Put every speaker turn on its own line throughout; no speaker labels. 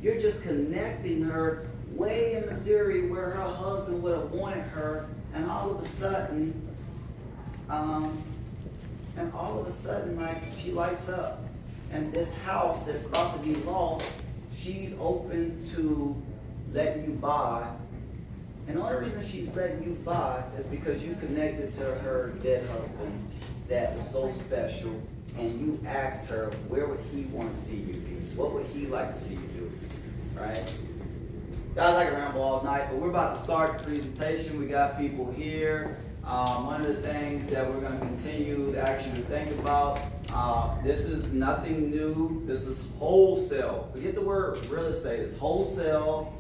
You're just connecting her way in Missouri where her husband would have wanted her, and all of a sudden, like, she lights up. And this house that's about to be lost, she's open to letting you buy. And the only reason she's letting you buy is because you connected to her dead husband that was so special, and you asked her, where would he want to see you be? What would he like to see you do? Right? Guys, I can ramble all night, but we're about to start the presentation. We got people here. One of the things that we're going to continue to actually think about, this is nothing new. This is wholesale. Forget the word real estate. It's wholesale.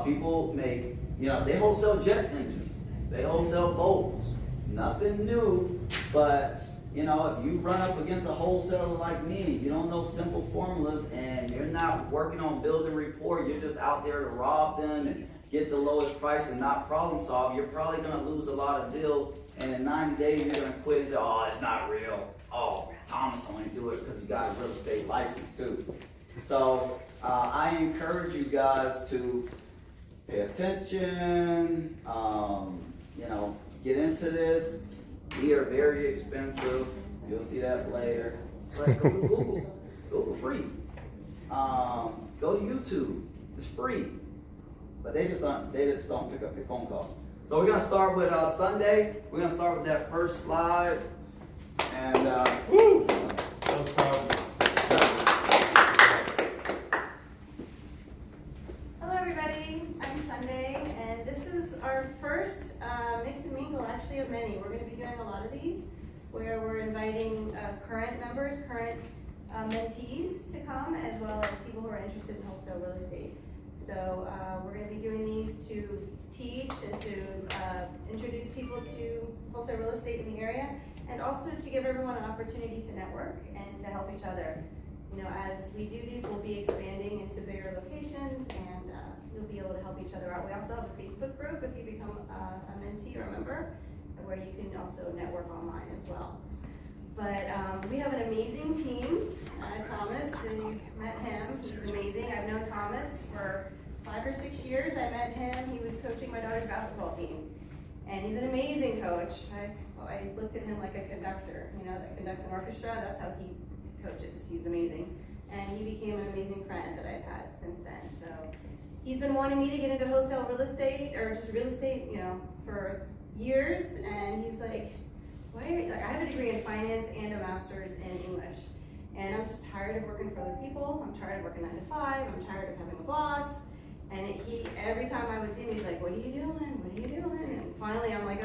People make, they wholesale jet engines. They wholesale boats. Nothing new, but if you run up against a wholesaler like me, you don't know simple formulas, and you're not working on building rapport, you're just out there to rob them and get the lowest price and not problem solve, you're probably going to lose a lot of deals, and in 90 days you're going to quit and say, oh, it's not real. Oh, Thomas only do it because he got a real estate license too. So I encourage you guys to pay attention, get into this. We are very expensive. You'll see that later. But go to Google. Google free. Go to YouTube. It's free. But they just don't pick up your phone call. So we're gonna start with Sunday. We're gonna start with that first slide. And woo! That was powerful.
Hello everybody, I'm Sunday, and this is our first Mix and Mingle, actually of many. We're going to be doing a lot of these, where we're inviting current members, current mentees to come, as well as people who are interested in wholesale real estate. So we're going to be doing these to teach and to introduce people to wholesale real estate in the area, and also to give everyone an opportunity to network and to help each other. As we do these, we'll be expanding into bigger locations, and you'll be able to help each other out. We also have a Facebook group if you become a mentee or a member, where you can also network online as well. But we have an amazing team. Thomas, you've met him. He's amazing. I've known Thomas for 5 or 6 years. I met him. He was coaching my daughter's basketball team. And he's an amazing coach. I looked at him like a conductor, that conducts an orchestra. That's how he coaches. He's amazing. And he became an amazing friend that I've had since then. So he's been wanting me to get into wholesale real estate, or just real estate, for years. And he's like, wait, I have a degree in finance and a master's in English. And I'm just tired of working for other people. I'm tired of working 9 to 5. I'm tired of having a boss. And every time I would see him, he's like, what are you doing? What are you doing? And finally I'm like,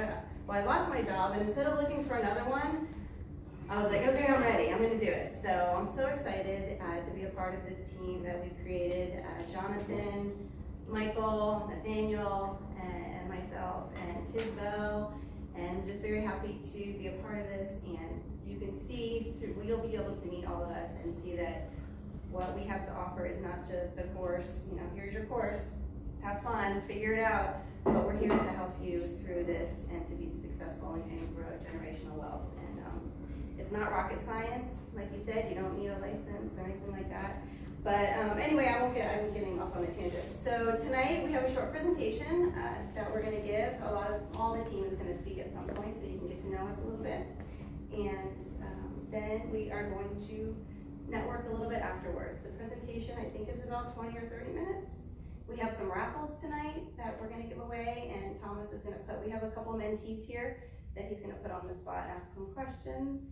well, I lost my job. And instead of looking for another one, I was like, okay, I'm ready. I'm going to do it. So I'm so excited to be a part of this team that we've created. Jonathan, Michael, Nathaniel, and myself, and Kisbel, and just very happy to be a part of this. And you can see, you'll be able to meet all of us and see that what we have to offer is not just a course. Here's your course, have fun, figure it out. But we're here to help you through this and to be successful and grow generational wealth. And it's not rocket science, like you said. You don't need a license or anything like that. But anyway, I'm getting off on a tangent. So tonight we have a short presentation that we're going to give. All the team is going to speak at some point, so you can get to know us a little bit. And then we are going to network a little bit afterwards. The presentation, I think, is about 20 or 30 minutes. We have some raffles tonight that we're going to give away, and Thomas is going to we have a couple mentees here that he's going to put on the spot and ask them questions.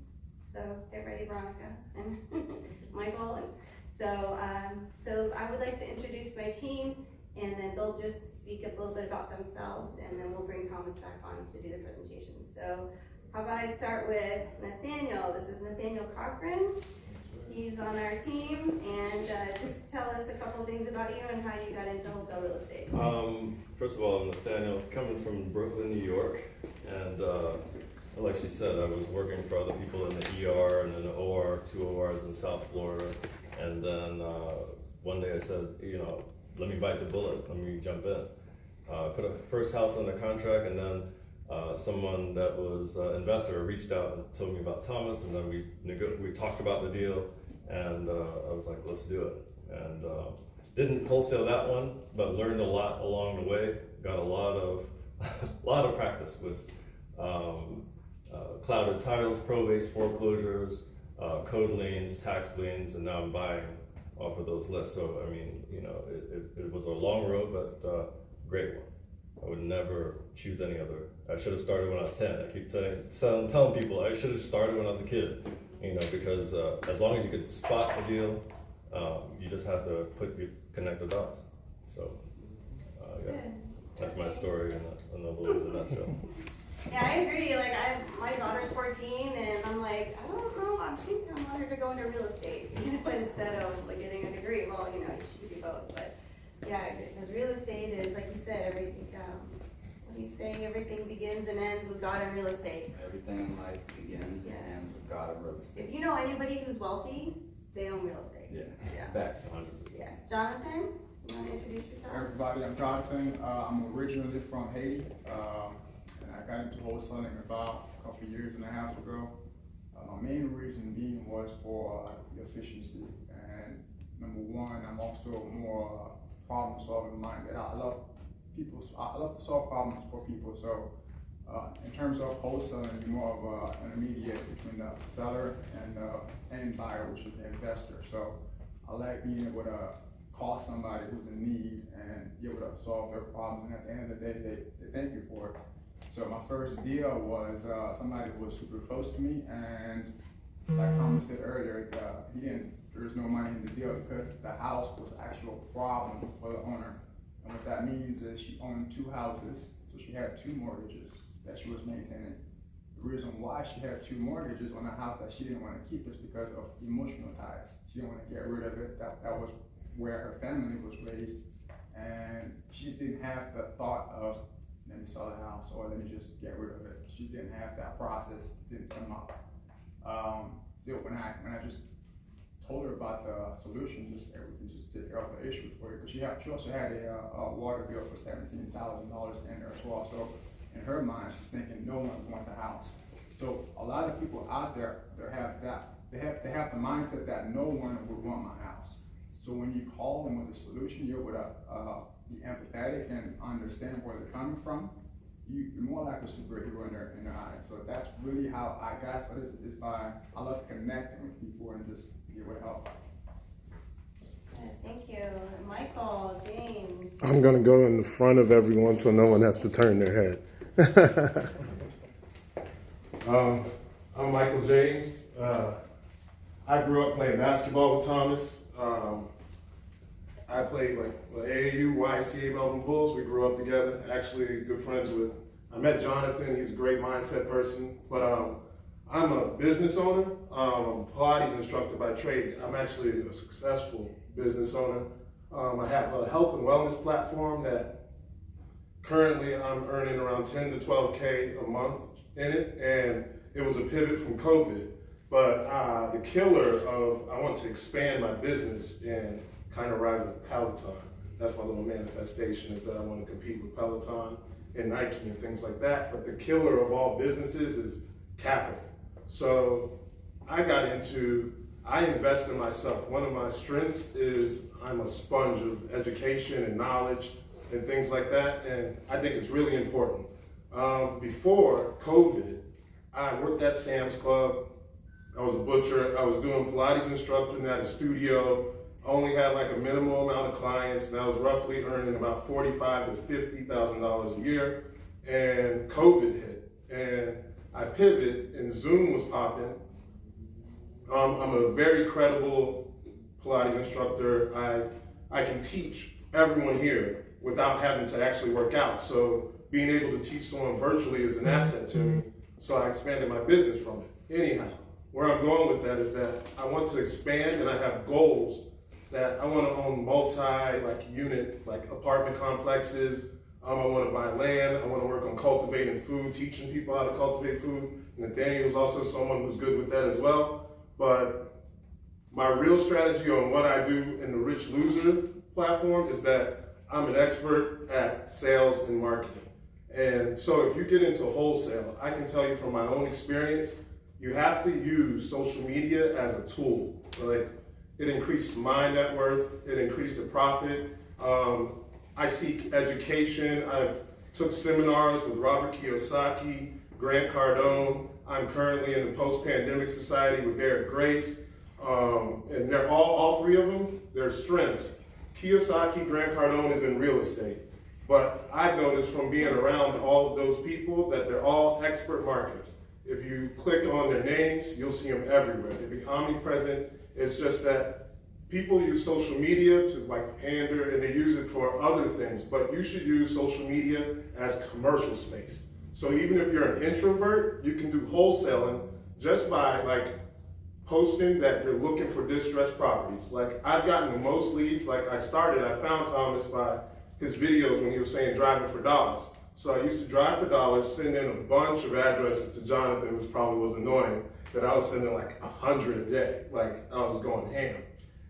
So get ready, Veronica and Michael. And so I would like to introduce my team, and then they'll just speak a little bit about themselves, and then we'll bring Thomas back on to do the presentation. So how about I start with Nathaniel? This is Nathaniel Cochran. He's on our team, and just tell us a couple things about you and how you got into wholesale real estate.
First of all, I'm Nathaniel, coming from Brooklyn, New York, and like she said, I was working for other people in the ER and in the OR, 2 ORs in South Florida, and then one day I said, let me bite the bullet, let me jump in. Put a first house under contract, and then someone that was an investor reached out and told me about Thomas, and then we talked about the deal, and I was like, let's do it. And Didn't wholesale that one, but learned a lot along the way. Got a lot of lot of practice with clouded titles, probates, foreclosures, code liens, tax liens, and now I'm buying off of those lists. So I mean, you know, it was a long road, but great one. I would never choose any other. I should have started when I was 10. I keep telling people I should have started when I was a kid, you know, because as long as you could spot the deal, you just have to connect the dots. So, yeah, that's my story in a little bit of a nutshell.
Yeah, I agree. Like, my daughter's 14, and I'm like, I don't know. I think I want her to go into real estate, you know, instead of like getting a degree. Well, you know, you should do both, but yeah, because real estate is, like you said, everything. What do you say? Everything begins and ends with God and real estate.
Everything in life begins and ends with God and real estate.
If you know anybody who's wealthy, they own real estate.
Yeah. Facts. 100%.
Yeah. Jonathan, you want to introduce yourself?
Everybody, I'm Jonathan. I'm originally from Haiti, and I got into wholesaling about a couple years and a half ago. My main reason being was for the efficiency. And number one, I'm also more problem-solving minded. I love to solve problems for people. So, in terms of wholesaling, you're more of an intermediate between the seller and the end buyer, which is the investor. So, I like being able to call somebody who's in need and be able to solve their problems. And at the end of the day, they thank you for it. So my first deal was somebody who was super close to me, and like Thomas said earlier, there was no money in the deal because the house was actual problem for the owner. And what that means is she owned 2 houses, so she had 2 mortgages that she was maintaining. The reason why she had 2 mortgages on a house that she didn't want to keep is because of emotional ties. She didn't want to get rid of it. That was where her family was raised, and she just didn't have the thought of, let me sell the house or let me just get rid of it. She just didn't have that process. It didn't come up. So when I just told her about the solution, we can just take care of the issues for her, because she also had a water bill for $17,000 in there as well. So in her mind, she's thinking no one would want the house. So a lot of people out there, they have the mindset that no one would want my house. So when you call them with a solution, you're able to be empathetic and understand where they're coming from. You're more like a superhero in their eyes. So that's really how I got started, is by, I love connecting with people and just be able to help.
Thank you. Michael, James.
I'm going to go in the front of everyone so no one has to turn their head. I'm Michael James. I grew up playing basketball with Thomas. I played AAU, YCA, Melbourne Bulls. We grew up together. Actually, good friends with. I met Jonathan. He's a great mindset person. But I'm a business owner. I'm a Pilates instructor by trade. I'm actually a successful business owner. I have a health and wellness platform that currently I'm earning around 10 to 12K a month in it, and it was a pivot from COVID. But the killer of, I want to expand my business and kind of ride with Peloton. That's my little manifestation, is that I want to compete with Peloton and Nike and things like that. But the killer of all businesses is capital. So I invest in myself. One of my strengths is I'm a sponge of education and knowledge and things like that, and I think it's really important. Before COVID, I worked at Sam's Club. I was a butcher. I was doing Pilates instructing at a studio. I only had like a minimal amount of clients, and I was roughly earning about $45,000 to $50,000 a year. And COVID hit, and I pivoted, and Zoom was popping. I'm a very credible Pilates instructor. I can teach everyone here without having to actually work out. So being able to teach someone virtually is an asset to me. So I expanded my business from it. Anyhow, where I'm going with that is that I want to expand, and I have goals that I want to own unit apartment complexes. I want to buy land. I want to work on cultivating food, teaching people how to cultivate food. Nathaniels is also someone who's good with that as well. But my real strategy on what I do in the Rich Loser platform is that I'm an expert at sales and marketing. And so if you get into wholesale, I can tell you from my own experience, you have to use social media as a tool. Like, It increased my net worth. It increased the profit. I seek education. I've took seminars with Robert Kiyosaki, Grant Cardone. I'm currently in the Post-Pandemic Society with Derek Grace. And they're all three of them, their strengths. Kiyosaki, Grant Cardone is in real estate. But I've noticed from being around all of those people that they're all expert marketers. If you click on their names, you'll see them everywhere. They'll be omnipresent. It's just that people use social media to like pander, and they use it for other things. But you should use social media as commercial space. So even if you're an introvert, you can do wholesaling just by like posting that you're looking for distressed properties. Like I've gotten the most leads. Like I found Thomas by his videos when he was saying driving for dollars. So I used to drive for dollars, send in a bunch of addresses to Jonathan, which probably was annoying, but I was sending like 100 a day. Like I was going ham.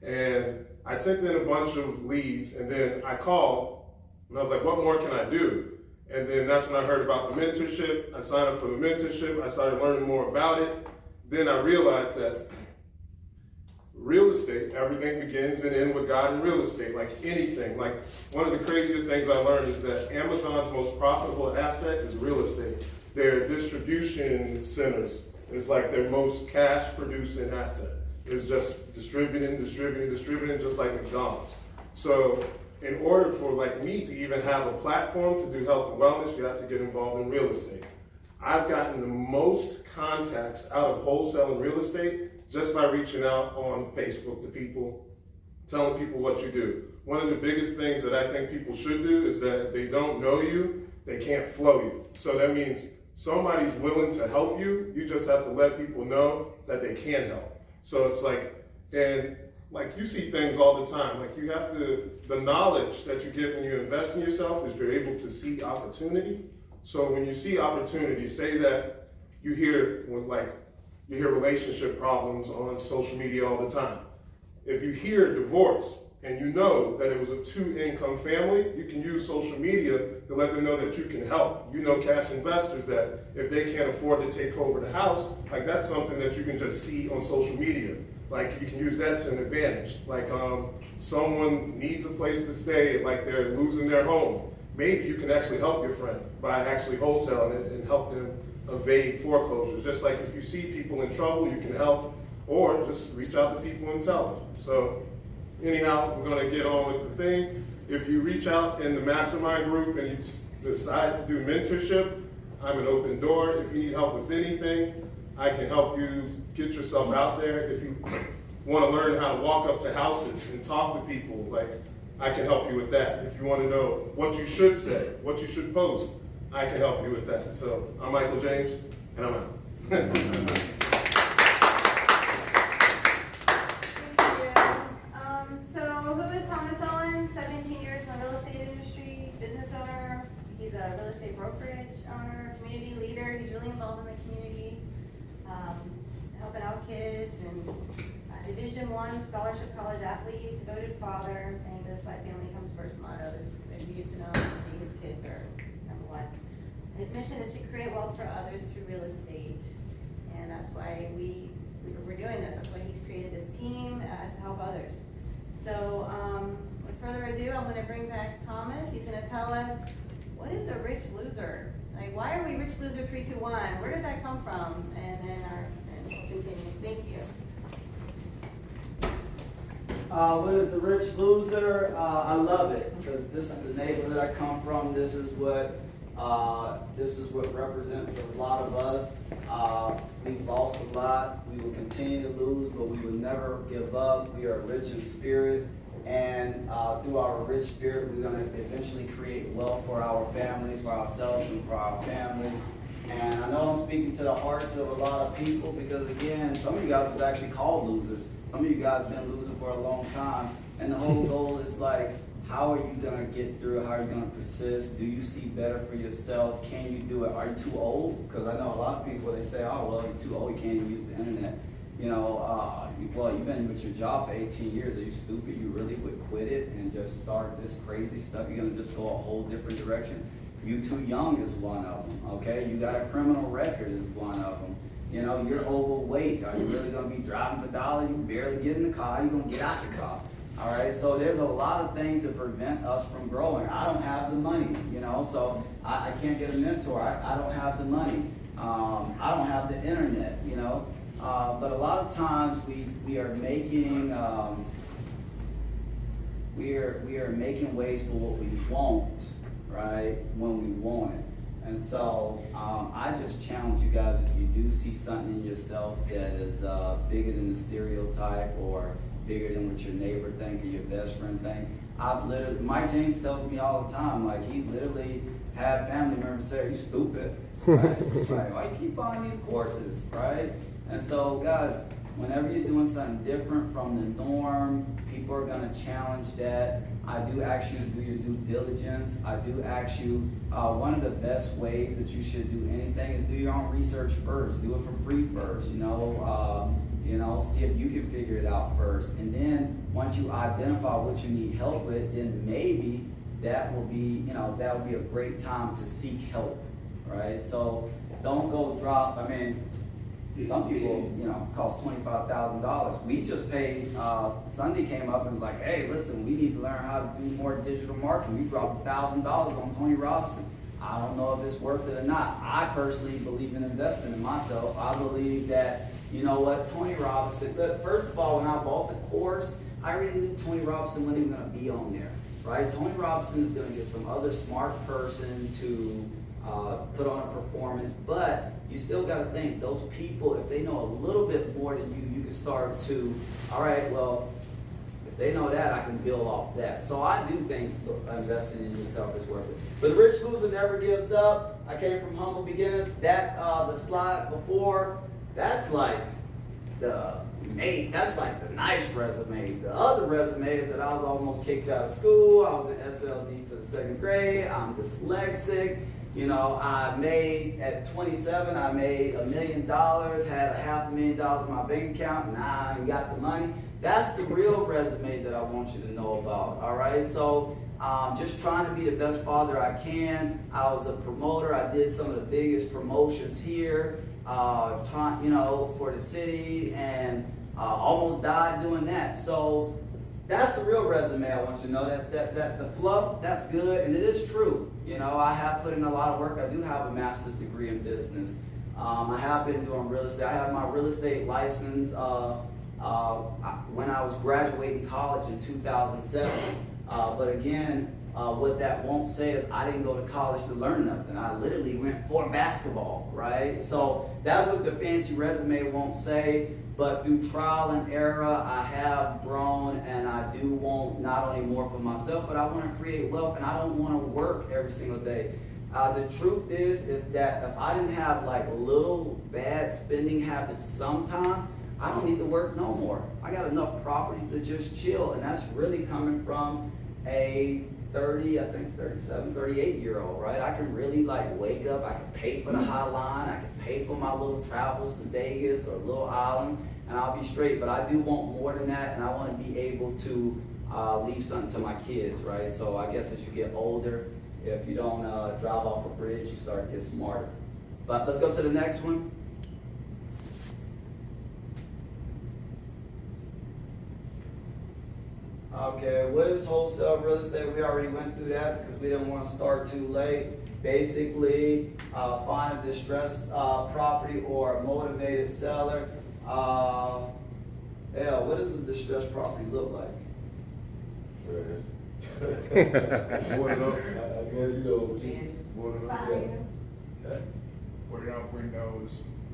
And I sent in a bunch of leads, and then I called and I was like, what more can I do? And then that's when I heard about the mentorship. I signed up for the mentorship. I started learning more about it. Then I realized that real estate, everything begins and ends with God in real estate, like anything. Like one of the craziest things I learned is that Amazon's most profitable asset is real estate. Their distribution centers is like their most cash producing asset. It's just distributing, just like McDonald's. So in order for like me to even have a platform to do health and wellness, you have to get involved in real estate. I've gotten the most contacts out of wholesale and real estate just by reaching out on Facebook to people, telling people what you do. One of the biggest things that I think people should do is that if they don't know you, they can't flow you. So that means somebody's willing to help you. You just have to let people know that they can help. So it's like, and like you see things all the time. Like you have to, the knowledge that you get when you invest in yourself is you're able to see opportunity. So when you see opportunity, say that you hear relationship problems on social media all the time. If you hear divorce and you know that it was a 2-income family, you can use social media to let them know that you can help. You know cash investors that if they can't afford to take over the house, like that's something that you can just see on social media. Like you can use that to an advantage. Like someone needs a place to stay, like they're losing their home. Maybe you can actually help your friend by actually wholesaling it and help them evade foreclosures. Just like if you see people in trouble, you can help, or just reach out to people and tell them. So anyhow, we're gonna get on with the thing. If you reach out in the mastermind group and you decide to do mentorship, I'm an open door. If you need help with anything, I can help you get yourself out there. If you wanna learn how to walk up to houses and talk to people, like I can help you with that. If you want to know what you should say, what you should post, I can help you with that. So I'm Michael James, and I'm out.
Thank you. So who is Thomas Owens? 17 years in the real estate industry, business owner. He's a real estate brokerage owner, community leader. He's really involved in the community, helping out kids and Division I scholarship college athlete, devoted father, and he goes by family comes first motto. There's for you to know, see his kids are number one. His mission is to create wealth for others through real estate, and that's why we're doing this. That's why he's created this team to help others. So with further ado, I'm going to bring back Thomas. He's going to tell us what is a rich loser. Like why are we rich loser 3, 2, 1? Where did that come from? And then we'll continue. Thank you.
What is the rich loser? I love it because this is the neighborhood I come from. This is what represents a lot of us. We've lost a lot. We will continue to lose, but we will never give up. We are rich in spirit, and through our rich spirit, we're going to eventually create wealth for our families, for ourselves, and for our family. And I know I'm speaking to the hearts of a lot of people because, again, some of you guys was actually called losers. Some of you guys have been losing for a long time, and the whole goal is like, how are you gonna get through it? How are you gonna persist? Do you see better for yourself? Can you do it? Are you too old? Because I know a lot of people, they say, oh, well, you're too old, you can't even use the internet. You know, well, you've been with your job for 18 years. Are you stupid? You really would quit it and just start this crazy stuff? You're gonna just go a whole different direction? You too young is one of them, okay? You got a criminal record is one of them. You know, you're overweight. Are you really gonna be driving for dollars? You can barely get in the car. You're gonna get out the car. All right, so there's a lot of things that prevent us from growing. I don't have the money, you know, so I can't get a mentor. I don't have the money. I don't have the internet, you know. But a lot of times we are making we are making ways for what we want, right, when we want it. And so I just challenge you guys, if you do see something in yourself that is bigger than the stereotype or bigger than what your neighbor think or your best friend think. Mike James tells me all the time, like, he literally had family members say, "Are you stupid?" Right? Right? Why you keep buying these courses, right? And so, guys, whenever you're doing something different from the norm, people are gonna challenge that. I do ask you to do your due diligence. I do ask you, one of the best ways that you should do anything is do your own research first. Do it for free first, you know, see if you can figure it out first. And then once you identify what you need help with, then maybe that will be, you know, that would be a great time to seek help, right? So don't go drop, I mean, some people, you know, cost $25,000. We just paid, Sunday came up and was like, "Hey, listen, we need to learn how to do more digital marketing." We dropped $1,000 on Tony Robinson. I don't know if it's worth it or not. I personally believe in investing in myself. I believe that, you know what, Tony Robinson, look, first of all, when I bought the course, I already knew Tony Robinson wasn't even gonna be on there, right? Tony Robinson is gonna get some other smart person to put on a performance, but you still gotta think, those people, if they know a little bit more than you, you can start to, all right, well, if they know that, I can build off that. So I do think investing in yourself is worth it. But the rich loser never gives up. I came from humble beginnings. That, the slide before, that's like the nice resume. The other resume is that I was almost kicked out of school. I was in SLD to the 2nd grade. I'm dyslexic. You know, at 27, I made $1 million, had $500,000 in my bank account, and I ain't got the money. That's the real resume that I want you to know about, all right? So just trying to be the best father I can. I was a promoter. I did some of the biggest promotions here, you know, for the city, and almost died doing that. So that's the real resume I want you to know. That the fluff, that's good, and it is true. You know, I have put in a lot of work. I do have a master's degree in business. I have been doing real estate. I have my real estate license when I was graduating college in 2007. But again, what that won't say is I didn't go to college to learn nothing. I literally went for basketball, right? So that's what the fancy resume won't say. But through trial and error, I have grown, and I do want not only more for myself, but I want to create wealth, and I don't want to work every single day. The truth is that if I didn't have like little bad spending habits sometimes, I don't need to work no more. I got enough properties to just chill, and that's really coming from a 37, 38-year-old, right? I can really like wake up, I can pay for the High Line, I can pay for my little travels to Vegas or little islands, and I'll be straight. But I do want more than that, and I want to be able to leave something to my kids, right? So I guess as you get older, if you don't drive off a bridge, you start to get smarter. But let's go to the next one. Okay, what is wholesale real estate? We already went through that because we didn't want to start too late. Basically, find a distressed property or a motivated seller. What does a distressed property look like?
Boarded up. I guess you know. Boarded up.
Okay.
Put it up windows,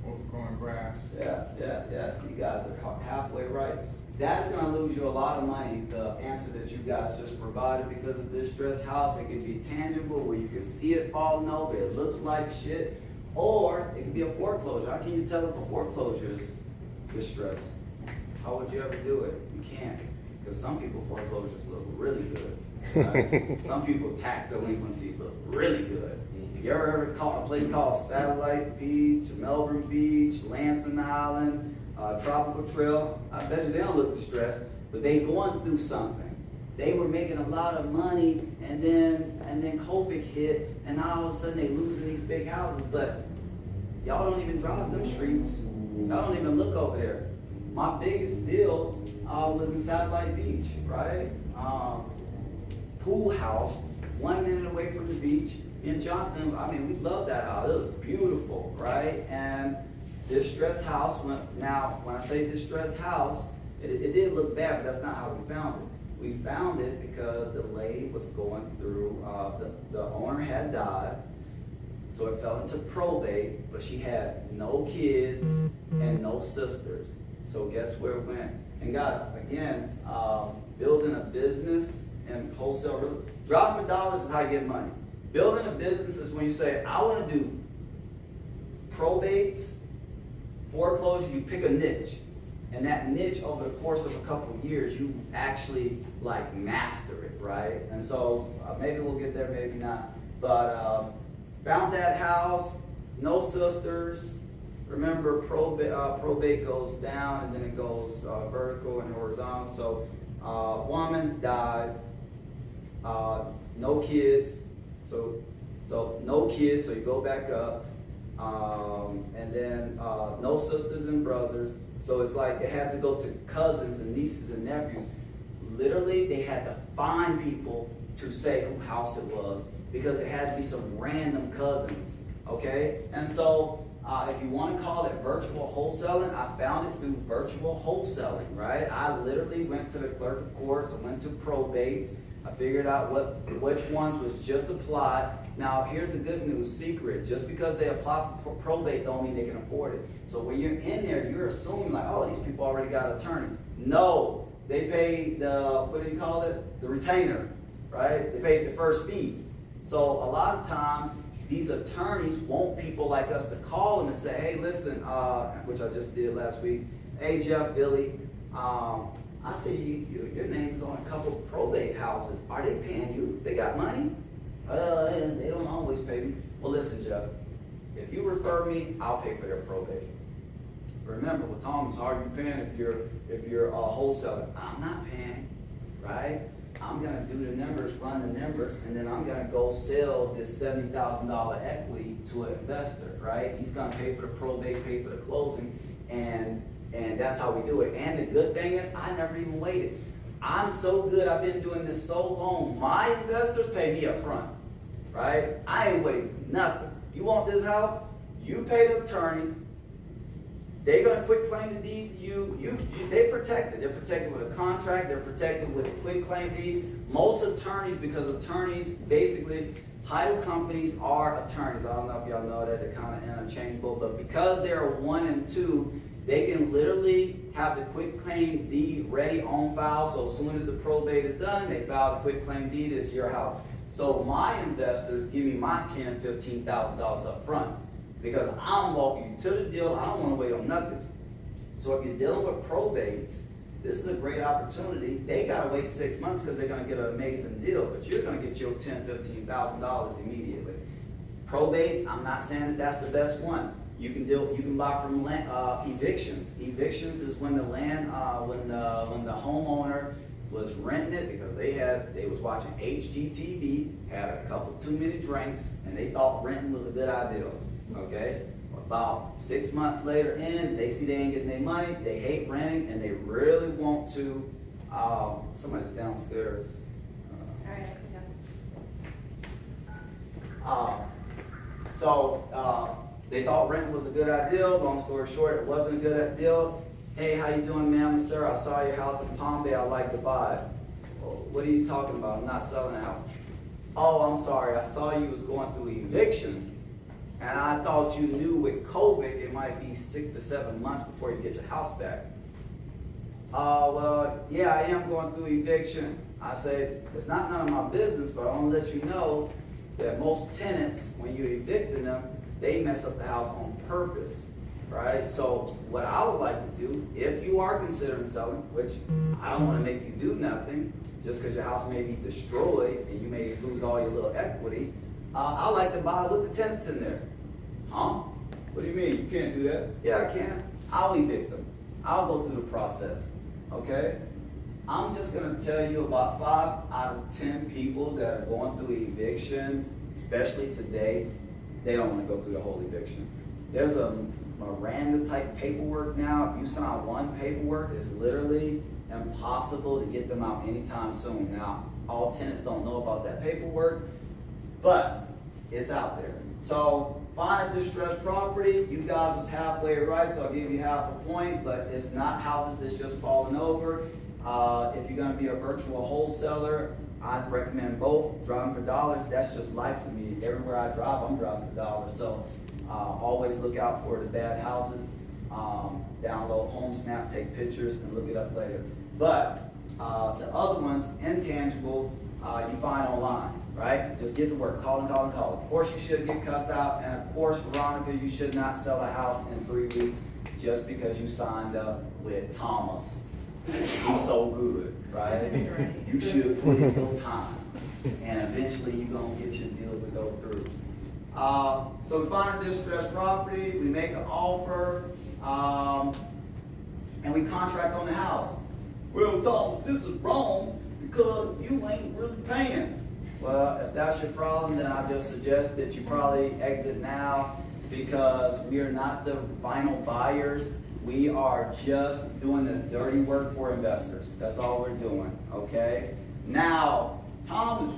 overgrown grass.
Yeah. You guys are halfway right. That's going to lose you a lot of money, the answer that you guys just provided, because of this distressed house. It can be tangible where you can see it falling over, it looks like shit, or it can be a foreclosure. How can you tell if a foreclosure is distressed? How would you ever do it? You can't, because some people foreclosures look really good. Right? Some people tax delinquency look really good. You ever heard of a place called Satellite Beach, Melbourne Beach, Lansing Island, Tropical Trail? I bet you they don't look distressed, but they going through something. They were making a lot of money, and then COVID hit, and all of a sudden they losing these big houses. But y'all don't even drive them streets. Y'all don't even look over there. My biggest deal was in Satellite Beach, right? Pool house, 1 minute away from the beach. In Jonathan, I mean, we love that house. It was beautiful, right? And distressed house, when I say distressed house, it did look bad, but that's not how we found it. We found it because the lady was going through, the owner had died, so it fell into probate, but she had no kids and no sisters. So guess where it went? And guys, again, building a business and wholesale, dropping dollars is how you get money. Building a business is when you say, I want to do probates, foreclosure, you pick a niche. And that niche over the course of a couple of years, you actually like master it, right? And so maybe we'll get there, maybe not. But found that house, no sisters. Remember, probate goes down and then it goes vertical and horizontal. So woman died, no kids. So no kids, so you go back up. And then no sisters and brothers. So it's like they had to go to cousins and nieces and nephews. Literally, they had to find people to say whose house it was because it had to be some random cousins, okay? And so if you want to call it virtual wholesaling, I found it through virtual wholesaling, right? I literally went to the clerk of courts, I went to probates, I figured out which ones was just applied. Now, here's the good news, secret. Just because they apply for probate don't mean they can afford it. So when you're in there, you're assuming like, oh, these people already got an attorney. No, they paid the, what do you call it? The retainer, right? They paid the first fee. So a lot of times, these attorneys want people like us to call them and say, hey, listen, which I just did last week. Hey, Jeff, Billy, I see your name's on a couple of probate houses. Are they paying you? They got money? They don't always pay me. Well, listen, Jeff, if you refer me, I'll pay for their probate. Remember, with Thomas, how are you paying if you're a wholesaler? I'm not paying, right? I'm gonna do the numbers, run the numbers, and then I'm gonna go sell this $70,000 equity to an investor, right? He's gonna pay for the probate, pay for the closing, and that's how we do it. And the good thing is, I never even waited. I'm so good, I've been doing this so long, my investors pay me up front, right? I ain't waiting, nothing. You want this house? You pay the attorney. They're gonna quit claim the deed to you. They're protected. They're protected with a contract. They're protected with a quit claim deed. Most attorneys, because attorneys, basically, title companies are attorneys. I don't know if y'all know that, they're kind of interchangeable, but because they're 1 and 2, they can literally have the quit claim deed ready on file. So as soon as the probate is done, they file the quit claim deed, it's your house. So my investors give me my $10,000, $15,000 up front because I'm walking you to the deal. I don't want to wait on nothing. So if you're dealing with probates, this is a great opportunity. They got to wait 6 months because they're going to get an amazing deal, but you're going to get your $10,000, $15,000 immediately. Probates, I'm not saying that that's the best one. You can buy from evictions. Evictions is when the land, when the homeowner was renting it because they was watching HGTV, had a couple too many drinks, and they thought renting was a good idea. Okay, about 6 months later they see they ain't getting their money, they hate renting, and they really want to. Somebody's downstairs.
All right,
They thought renting was a good idea. Long story short, it wasn't a good deal. Hey, how you doing, ma'am and sir? I saw your house in Palm Bay. I'd like to buy it. Well, what are you talking about? I'm not selling a house. Oh, I'm sorry. I saw you was going through eviction, and I thought you knew with COVID it might be 6 to 7 months before you get your house back. Well, yeah, I am going through eviction. I said, it's not none of my business, but I want to let you know that most tenants, when you're evicting them, they mess up the house on purpose, right? So what I would like to do, if you are considering selling, which I don't want to make you do nothing, just because your house may be destroyed and you may lose all your little equity, I like to buy with the tenants in there. Huh? What do you mean? You can't do that? Yeah, I can. I'll evict them. I'll go through the process, okay? I'm just going to tell you about 5 out of 10 people that are going through eviction, especially today, they don't want to go through the whole eviction. There's a Miranda type paperwork now. If you sign one paperwork, it's literally impossible to get them out anytime soon. Now, all tenants don't know about that paperwork, but it's out there. So find a distressed property. You guys was halfway right, so I'll give you half a point, but it's not houses that's just falling over. If you're gonna be a virtual wholesaler, I recommend both. Driving for dollars, that's just life to me. Everywhere I drive, I'm driving for dollars. So always look out for the bad houses. Download HomeSnap, take pictures, and look it up later. But the other ones, intangible, you find online, right? Just get to work, call and call and call. Of course, you should get cussed out, and of course, Veronica, you should not sell a house in 3 weeks just because you signed up with Thomas. He's so good, right? You should put in your time, and eventually you're gonna get your deals to go through. So we find a distressed property, we make an offer, and we contract on the house. Well, Thomas, this is wrong because you ain't really paying. Well, if that's your problem, then I just suggest that you probably exit now, because we are not the final buyers. We are just doing the dirty work for investors. That's all we're doing, okay? Now, Thomas,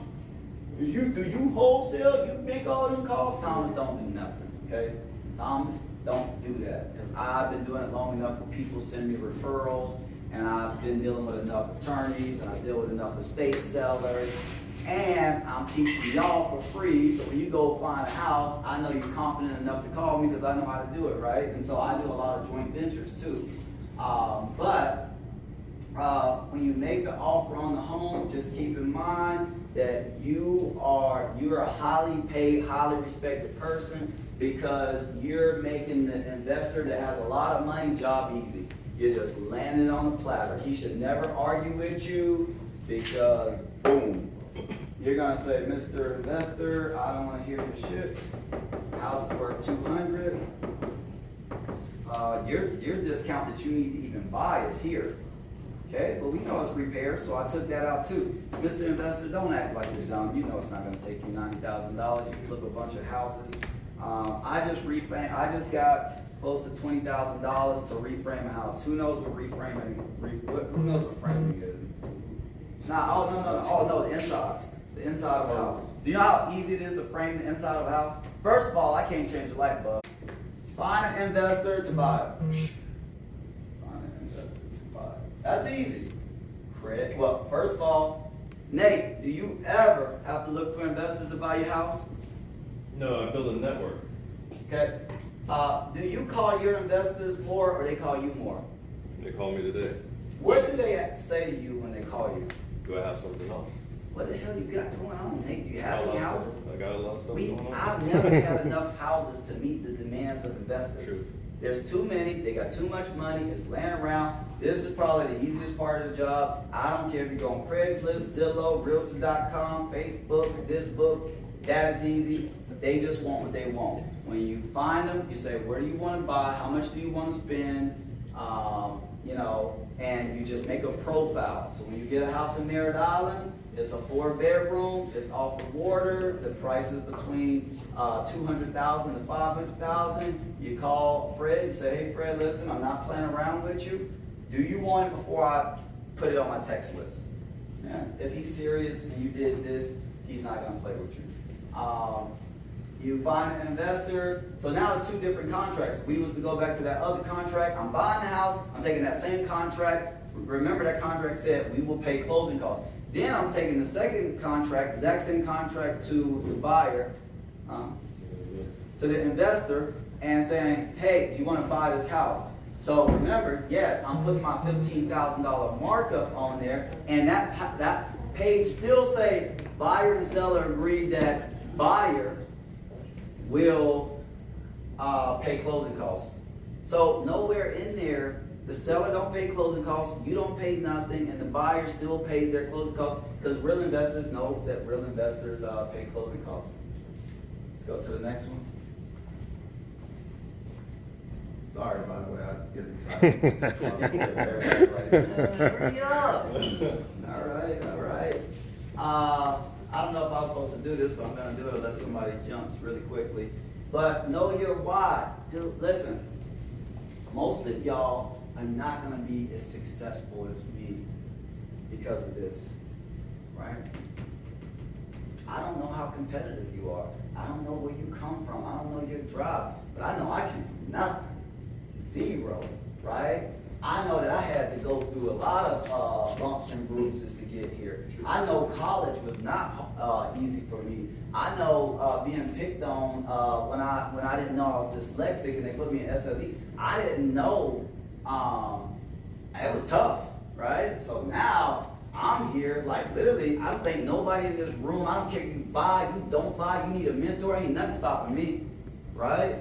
do you wholesale? You make all them calls? Thomas don't do nothing, okay? Thomas don't do that, because I've been doing it long enough where people send me referrals, and I've been dealing with enough attorneys, and I deal with enough estate sellers, and I'm teaching y'all for free. So when you go find a house, I know you're confident enough to call me because I know how to do it, right? And so I do a lot of joint ventures too. But when you make the offer on the home, just keep in mind that you're a highly paid, highly respected person, because you're making the investor that has a lot of money job easy. You're just landing it on a platter. He should never argue with you, because boom, you're gonna say, Mr. Investor, I don't wanna hear your shit. House is worth 200. Your discount that you need to even buy is here. Okay, but we know it's repairs, so I took that out too. Mr. Investor, don't act like you're dumb. You know it's not gonna take you $90,000. You flip a bunch of houses. I just got close to $20,000 to reframe a house. Who knows what reframing? Who knows what framing is? No, the inside. The inside of a house. Do you know how easy it is to frame the inside of a house? First of all, I can't change the light bulb. Find an investor to buy it. Find an investor to buy it. That's easy. Well, first of all, Nate, do you ever have to look for investors to buy your house?
No, I build a network.
Okay. Do you call your investors more, or they call you more?
They call me today.
What do they say to you when they call you?
Do I have something else?
What the hell you got going on, Nate? Do you have
I
any
got a lot of
houses?
stuff- I got a lot of stuff going on.
I've never had enough houses to meet the demands of investors.
Truth.
There's too many, they got too much money, it's laying around. This is probably the easiest part of the job. I don't care if you go on Craigslist, Zillow, Realtor.com, Facebook, this book, that is easy. They just want what they want. When you find them, you say, where do you want to buy? How much do you want to spend? And you just make a profile. So when you get a house in Merritt Island, it's a 4-bedroom, it's off the water, the price is between $200,000 to $500,000. You call Fred, you say, hey Fred, listen, I'm not playing around with you. Do you want it before I put it on my text list? Yeah. If he's serious and you did this, he's not gonna play with you. You find an investor, so now it's 2 different contracts. If we was to go back to that other contract, I'm buying the house, I'm taking that same contract. Remember that contract said we will pay closing costs. Then I'm taking the second contract, exact same contract, to the buyer, to the investor, and saying, hey, do you want to buy this house? So remember, yes, I'm putting my $15,000 markup on there, and that page still say buyer and seller agreed that buyer will pay closing costs. So nowhere in there, the seller don't pay closing costs, you don't pay nothing, and the buyer still pays their closing costs, because real investors know that real investors pay closing costs. Let's go to the next one. Sorry, by the way, I get excited. Hurry up! All right. I don't know if I was supposed to do this, but I'm going to do it unless somebody jumps really quickly. But know your why. Dude, listen, most of y'all are not gonna be as successful as me because of this, right? I don't know how competitive you are. I don't know where you come from. I don't know your drive, but I know I came from nothing, zero, right? I know that I had to go through a lot of bumps and bruises to get here. I know college was not easy for me. I know being picked on when I didn't know I was dyslexic and they put me in SLE. I didn't know it was tough, right? So now I'm here, like literally, I don't think nobody in this room, I don't care if you buy, you don't buy, you need a mentor, ain't nothing stopping me, right?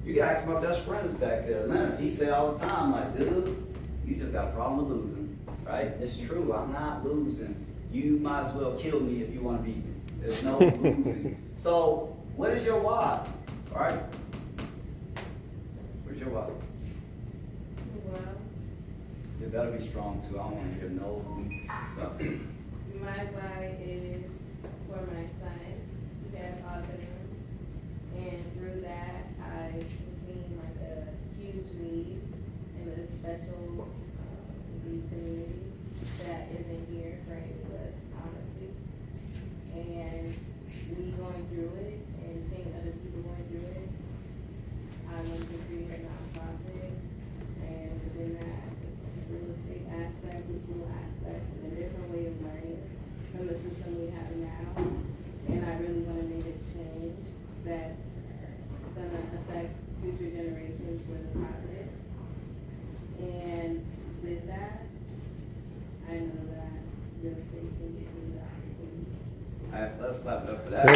You can ask my best friends back there, Leonard. He say all the time, like, dude, you just got a problem with losing, right? It's true, I'm not losing. You might as well kill me if you want to beat me. There's no losing. So, what is your why? All right? Where's your why?
Well,
You better be strong too. I don't want to hear no weak stuff.
my why is for my son. He has autism, and through that, I seen like a huge need in a special needs community that isn't here for any of us, honestly. And me going through it and seeing other people going through it, I wanted to create a nonprofit, and within that, it's like a real estate aspect, the school aspect, and a different way of learning from the system we have now. And I really want to make a change that's gonna affect future generations for the positive. And with that, I know that real estate can get me the opportunity.
All right, let's clap it up for that.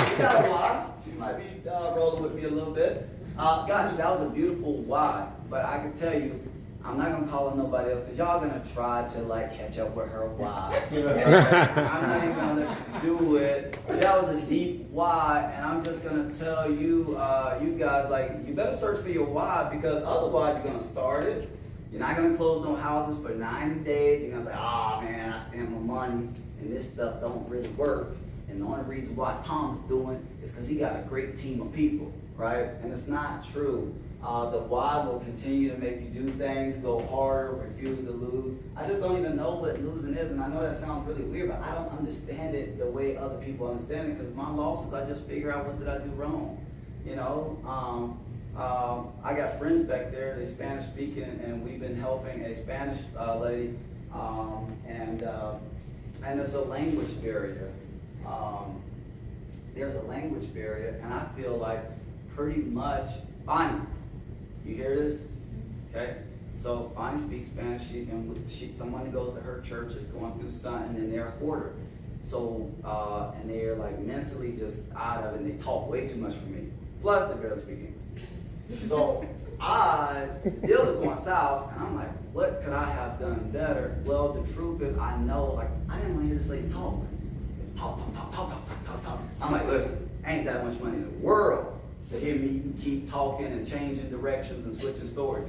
She got a why. She might be rolling with me a little bit. Gosh, that was a beautiful why. But I can tell you, I'm not gonna call it nobody else because y'all gonna try to like catch up with her why. I'm not even gonna do it. But that was a deep why, and I'm just gonna tell you, you guys, like, you better search for your why because otherwise you're gonna start it. You're not gonna close no houses for 90 days. You're gonna say, oh man, I spent my money and this stuff don't really work. And the only reason why Tom's doing is because he got a great team of people, right? And it's not true. The why will continue to make you do things, go harder, refuse to lose. I just don't even know what losing is, and I know that sounds really weird, but I don't understand it the way other people understand it because my losses, I just figure out what did I do wrong, you know? I got friends back there, they're Spanish speaking, and we've been helping a Spanish lady, and it's a language barrier. There's a language barrier, and I feel like pretty much, Bonnie, you hear this? Okay? So Bonnie speaks Spanish, someone that goes to her church is going through something, and they're a hoarder. So, and they're like mentally just out of it, and they talk way too much for me. Plus, they barely speak English. So, the deal is going south, and I'm like, what could I have done better? Well, the truth is, I know, like, I didn't want to hear this lady talk. Talk. I'm like, listen, ain't that much money in the world to hear me keep talking and changing directions and switching stories.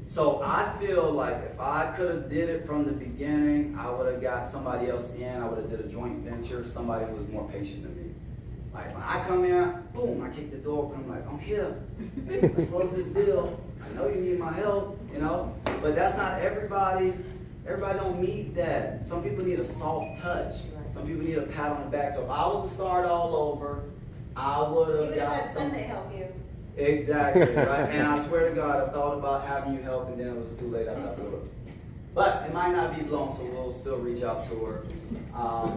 So I feel like if I could have did it from the beginning, I would have got somebody else in. I would have did a joint venture, somebody who was more patient than me. Like when I come in, boom, I kick the door open. I'm like, I'm here. Let's close this deal. I know you need my help, you know. But that's not everybody. Everybody don't need that. Some people need a soft touch. Some people need a pat on the back. So if I was to start all over, I would have
You would have
got
had Sunday help you.
Exactly, right? And I swear to God, I thought about having you help, and then it was too late. I got to do it. But it might not be blown, so we'll still reach out to her.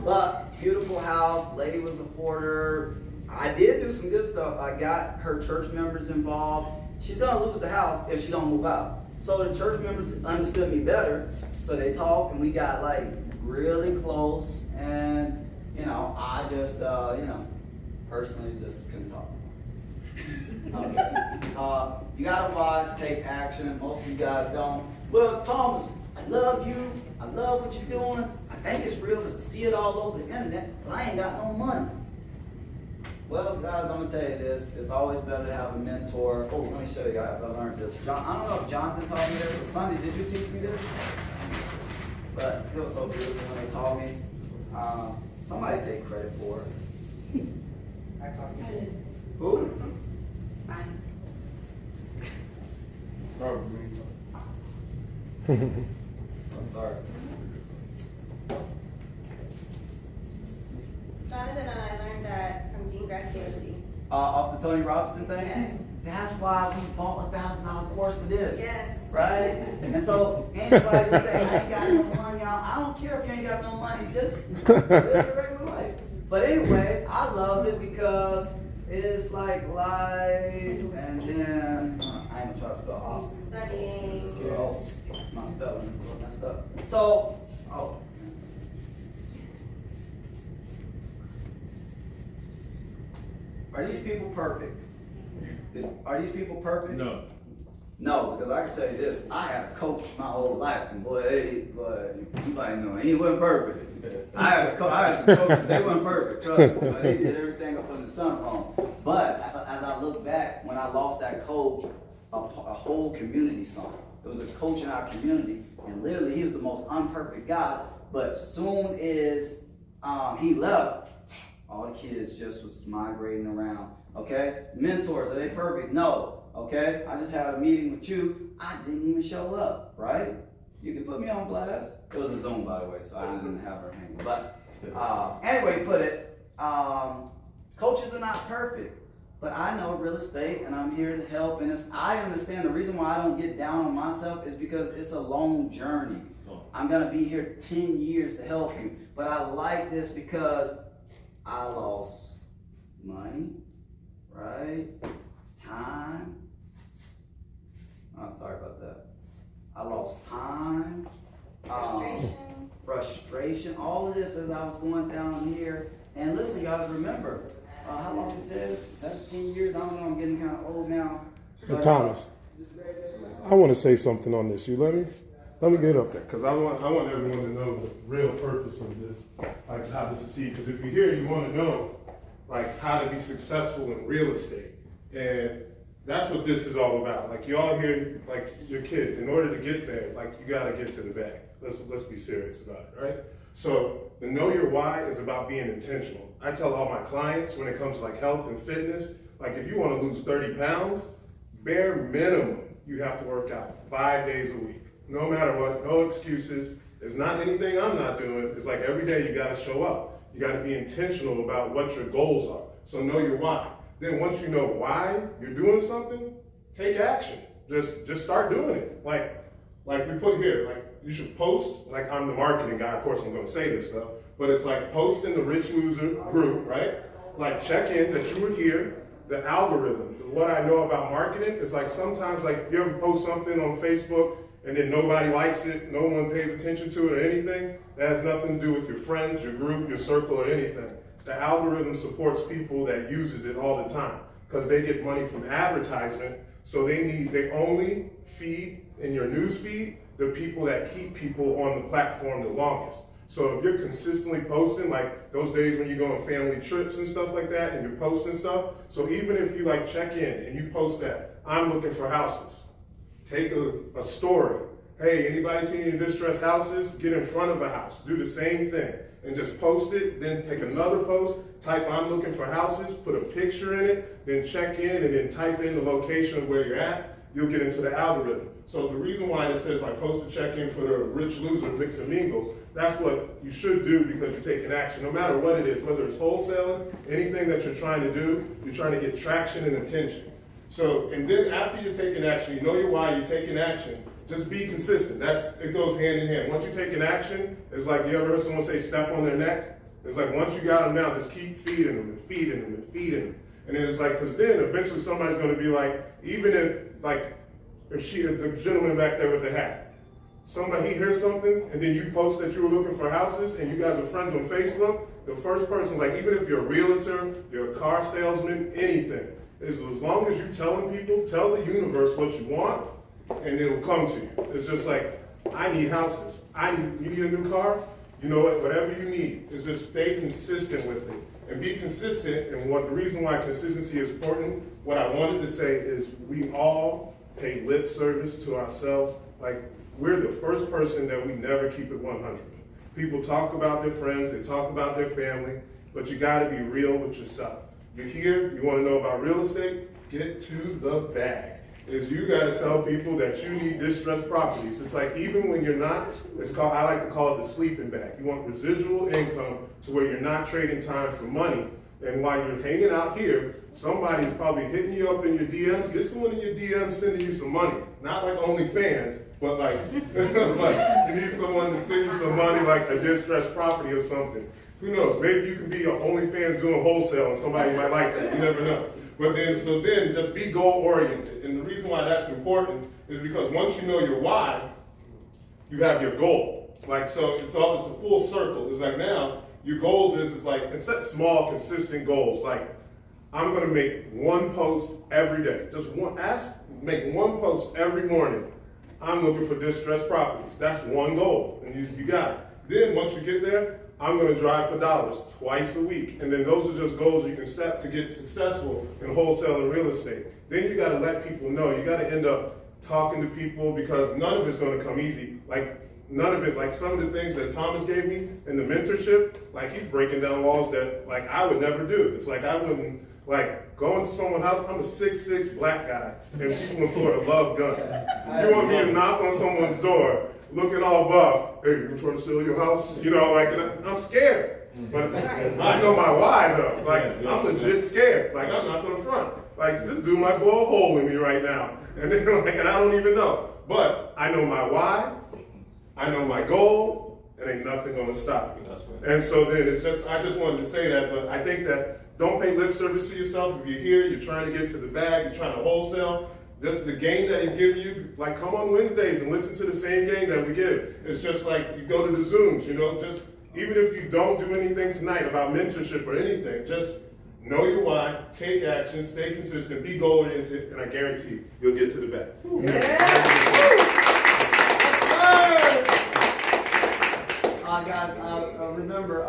But beautiful house. Lady was a hoarder. I did do some good stuff. I got her church members involved. She's gonna lose the house if she don't move out. So the church members understood me better. So they talked, and we got like really close. And you know, I just personally just couldn't talk. Okay. You gotta watch, take action. Most of you guys don't. Well, Thomas, I love you. I love what you're doing. I think it's real because I see it all over the internet, but I ain't got no money. Well, guys, I'm gonna tell you this. It's always better to have a mentor. Oh, let me show you guys. I learned this. John, I don't know if Jonathan taught me this, but Sunday, did you teach me this? But it was so beautiful when they taught me. Somebody take credit for it. Who?
Probably.
I'm sorry.
Jonathan and I learned that from Dean Graziosi.
Off the Tony Robinson thing?
Yes.
That's why we bought $1,000 course for this.
Yes.
Right? And so anybody who say, I ain't got no money, I don't care if you ain't got no money, just live your regular life. But anyway, I loved it because it's like life, and then, I ain't gonna try to spell obstacle.
Studying.
Oh, my spelling is a little messed up. So, oh. Are these people perfect? Are these people perfect?
No.
No, because I can tell you this, I had a coach my whole life, and boy, you might know, he wasn't perfect. I had some coaches, they weren't perfect, trust me, but they did everything up under the sun wrong. But as I look back, when I lost that coach, a whole community saw him. There was a coach in our community, and literally he was the most unperfect guy, but soon as he left, all the kids just was migrating around, okay? Mentors, are they perfect? No. Okay, I just had a meeting with you. I didn't even show up, right? You can put me on blast. It was a Zoom, by the way, so I didn't have her hang. But anyway, put it. Coaches are not perfect, but I know real estate, and I'm here to help. And I understand the reason why I don't get down on myself is because it's a long journey. I'm gonna be here 10 years to help you, but I like this because I lost money, right? Time. I'm sorry about that. I lost time. Frustration. All of this as I was going down here. And listen, guys, remember, how long it said? 17 years? I don't know, I'm getting kind of old now.
But Thomas, I want to say something on this. You let me get up there.
Because I want everyone to know the real purpose of this, like how to succeed. Because if you're here, you want to know, like, how to be successful in real estate. And that's what this is all about. Like, you all hear, like, your kid, in order to get there, like, you got to get to the bag. Let's be serious about it, right? So the know your why is about being intentional. I tell all my clients when it comes to like health and fitness, like if you want to lose 30 pounds, bare minimum, you have to work out 5 days a week. No matter what, no excuses. It's not anything I'm not doing. It's like every day you got to show up. You got to be intentional about what your goals are. So know your why. Then once you know why you're doing something, take action. Just start doing it. Like we put here, like you should post, like I'm the marketing guy, of course I'm gonna say this stuff, but it's like post in the Rich Loser group, right? Like check in that you were here, the algorithm. What I know about marketing is like sometimes like you ever post something on Facebook and then nobody likes it, no one pays attention to it or anything, that has nothing to do with your friends, your group, your circle or anything. The algorithm supports people that uses it all the time because they get money from advertisement, so they only feed in your news feed the people that keep people on the platform the longest. So if you're consistently posting, like those days when you go on family trips and stuff like that and you're posting stuff, so even if you like check in and you post that, I'm looking for houses, take a story. Hey, anybody see any distressed houses? Get in front of a house, do the same thing. And just post it, then take another post, type I'm looking for houses, put a picture in it, then check in and then type in the location of where you're at, you'll get into the algorithm. So the reason why it says like post a check-in for the Rich Loser, Mix and Mingle, that's what you should do because you're taking action, no matter what it is, whether it's wholesaling, anything that you're trying to do, you're trying to get traction and attention. So, and then after you're taking action, you know your why, you're taking action, just be consistent. It goes hand in hand. Once you take an action, it's like you ever heard someone say step on their neck? It's like once you got them down, just keep feeding them and feeding them and feeding them. And then it's like, because then eventually somebody's going to be like, even if the gentleman back there with the hat, he hears something and then you post that you were looking for houses and you guys are friends on Facebook, the first person's like, even if you're a realtor, you're a car salesman, anything, as long as you're telling people, tell the universe what you want, and it'll come to you. It's just like, I need houses. You need a new car? You know what, whatever you need, is just stay consistent with it. And be consistent, and the reason why consistency is important, what I wanted to say is we all pay lip service to ourselves. Like, we're the first person that we never keep it 100. People talk about their friends, they talk about their family, but you gotta be real with yourself. You're here, you wanna know about real estate, get to the bag. Is you gotta tell people that you need distressed properties. It's like even when you're not, I like to call it the sleeping bag. You want residual income to where you're not trading time for money. And while you're hanging out here, somebody's probably hitting you up in your DMs. Get someone in your DMs sending you some money. Not like OnlyFans, but like, like you need someone to send you some money, like a distressed property or something. Who knows? Maybe you can be on OnlyFans doing wholesale and somebody might like that. You never know. But then, so then just be goal oriented. And the reason why that's important is because once you know your why, you have your goal. Like, so it's a full circle. It's like now your goals is like, and set small, consistent goals. Like, I'm gonna make one post every day. Just one, make one post every morning. I'm looking for distressed properties. That's one goal, and you got it. Then once you get there, I'm gonna drive for dollars twice a week. And then those are just goals you can set to get successful in wholesale and real estate. Then you gotta let people know. You gotta end up talking to people because none of it's gonna come easy. Like, none of it, like some of the things that Thomas gave me in the mentorship, like he's breaking down walls that like I would never do. It's like I wouldn't like go into someone's house. I'm a 6'6" black guy and people in Florida love guns. You want me to knock on someone's door looking all buff, hey, you trying to sell your house? You know, like, I'm scared. But I know my why though. Like, I'm legit scared. Like, I'm not gonna front. Like, this dude might blow a hole in me right now. And then, like, and I don't even know. But I know my why, I know my goal, and ain't nothing gonna stop me. And so then it's just, I just wanted to say that, but I think that don't pay lip service to yourself. If you're here, you're trying to get to the bag, you're trying to wholesale, just the game that he's giving you, like come on Wednesdays and listen to the same game that we give. It's just like you go to the Zooms, you know, just even if you don't do anything tonight about mentorship or anything, just know your why, take action, stay consistent, be goal oriented, and I guarantee you'll get to the bag.
Guys, remember,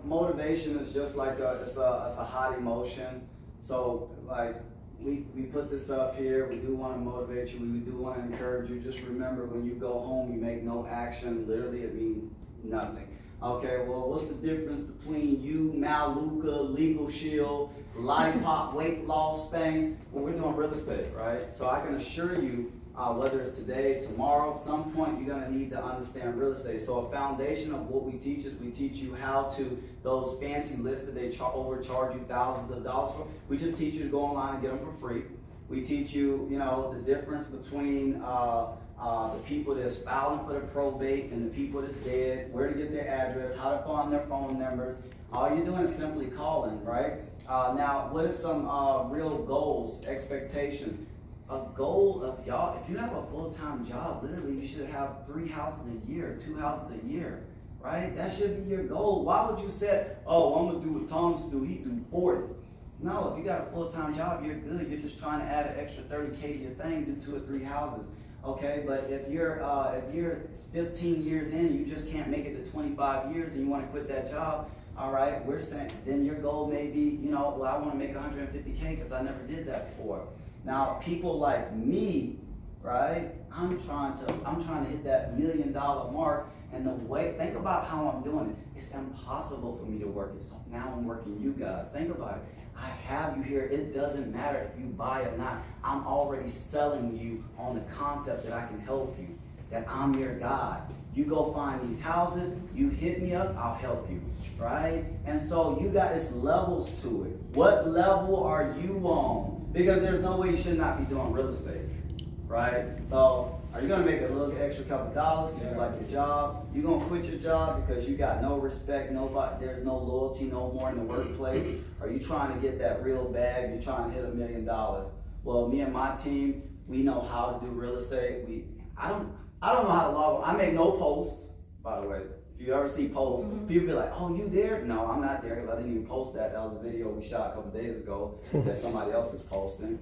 motivation is just like it's a hot emotion. So like we put this up here. We do want to motivate you. We do want to encourage you. Just remember, when you go home, you make no action. Literally, it means nothing. Okay. Well, what's the difference between you, Maluka, Legal Shield, Lollipop, weight loss things? Well, we're doing real estate, right? So I can assure you, whether it's today, tomorrow, some point you're gonna need to understand real estate. So a foundation of what we teach is we teach you how to, those fancy lists that they overcharge you thousands of dollars for, we just teach you to go online and get them for free. We teach you, you know, the difference between the people that's filing for the probate and the people that's dead, where to get their address, how to find their phone numbers. All you're doing is simply calling, right? Now, what are some real goals, expectations? A goal of y'all, if you have a full-time job, literally you should have 3 houses a year, 2 houses a year, right? That should be your goal. Why would you say, oh, I'm gonna do what Thomas do, he do 40. No, if you got a full-time job, you're good. You're just trying to add an extra 30K to your thing, do 2 or 3 houses, okay? But if you're 15 years in and you just can't make it to 25 years and you wanna quit that job, all right, we're saying, then your goal may be, you know, well, I wanna make 150K because I never did that before. Now, people like me, right? I'm trying to hit that $1 million mark, and the way, think about how I'm doing it. It's impossible for me to work it. So now I'm working you guys. Think about it. I have you here. It doesn't matter if you buy or not. I'm already selling you on the concept that I can help you, that I'm your God. You go find these houses, you hit me up, I'll help you, right? And so you got, it's levels to it. What level are you on? Because there's no way you should not be doing real estate, right? So are you gonna make a little extra couple dollars because you like your job? You gonna quit your job because you got no respect, nobody, there's no loyalty no more in the workplace? Are you trying to get that real bag? You're trying to hit $1 million? Well, me and my team, we know how to do real estate. I don't know how to log on. I make no posts, by the way. If you ever see posts, people be like, oh, you there? No, I'm not there because I didn't even post that. That was a video we shot a couple days ago that somebody else is posting.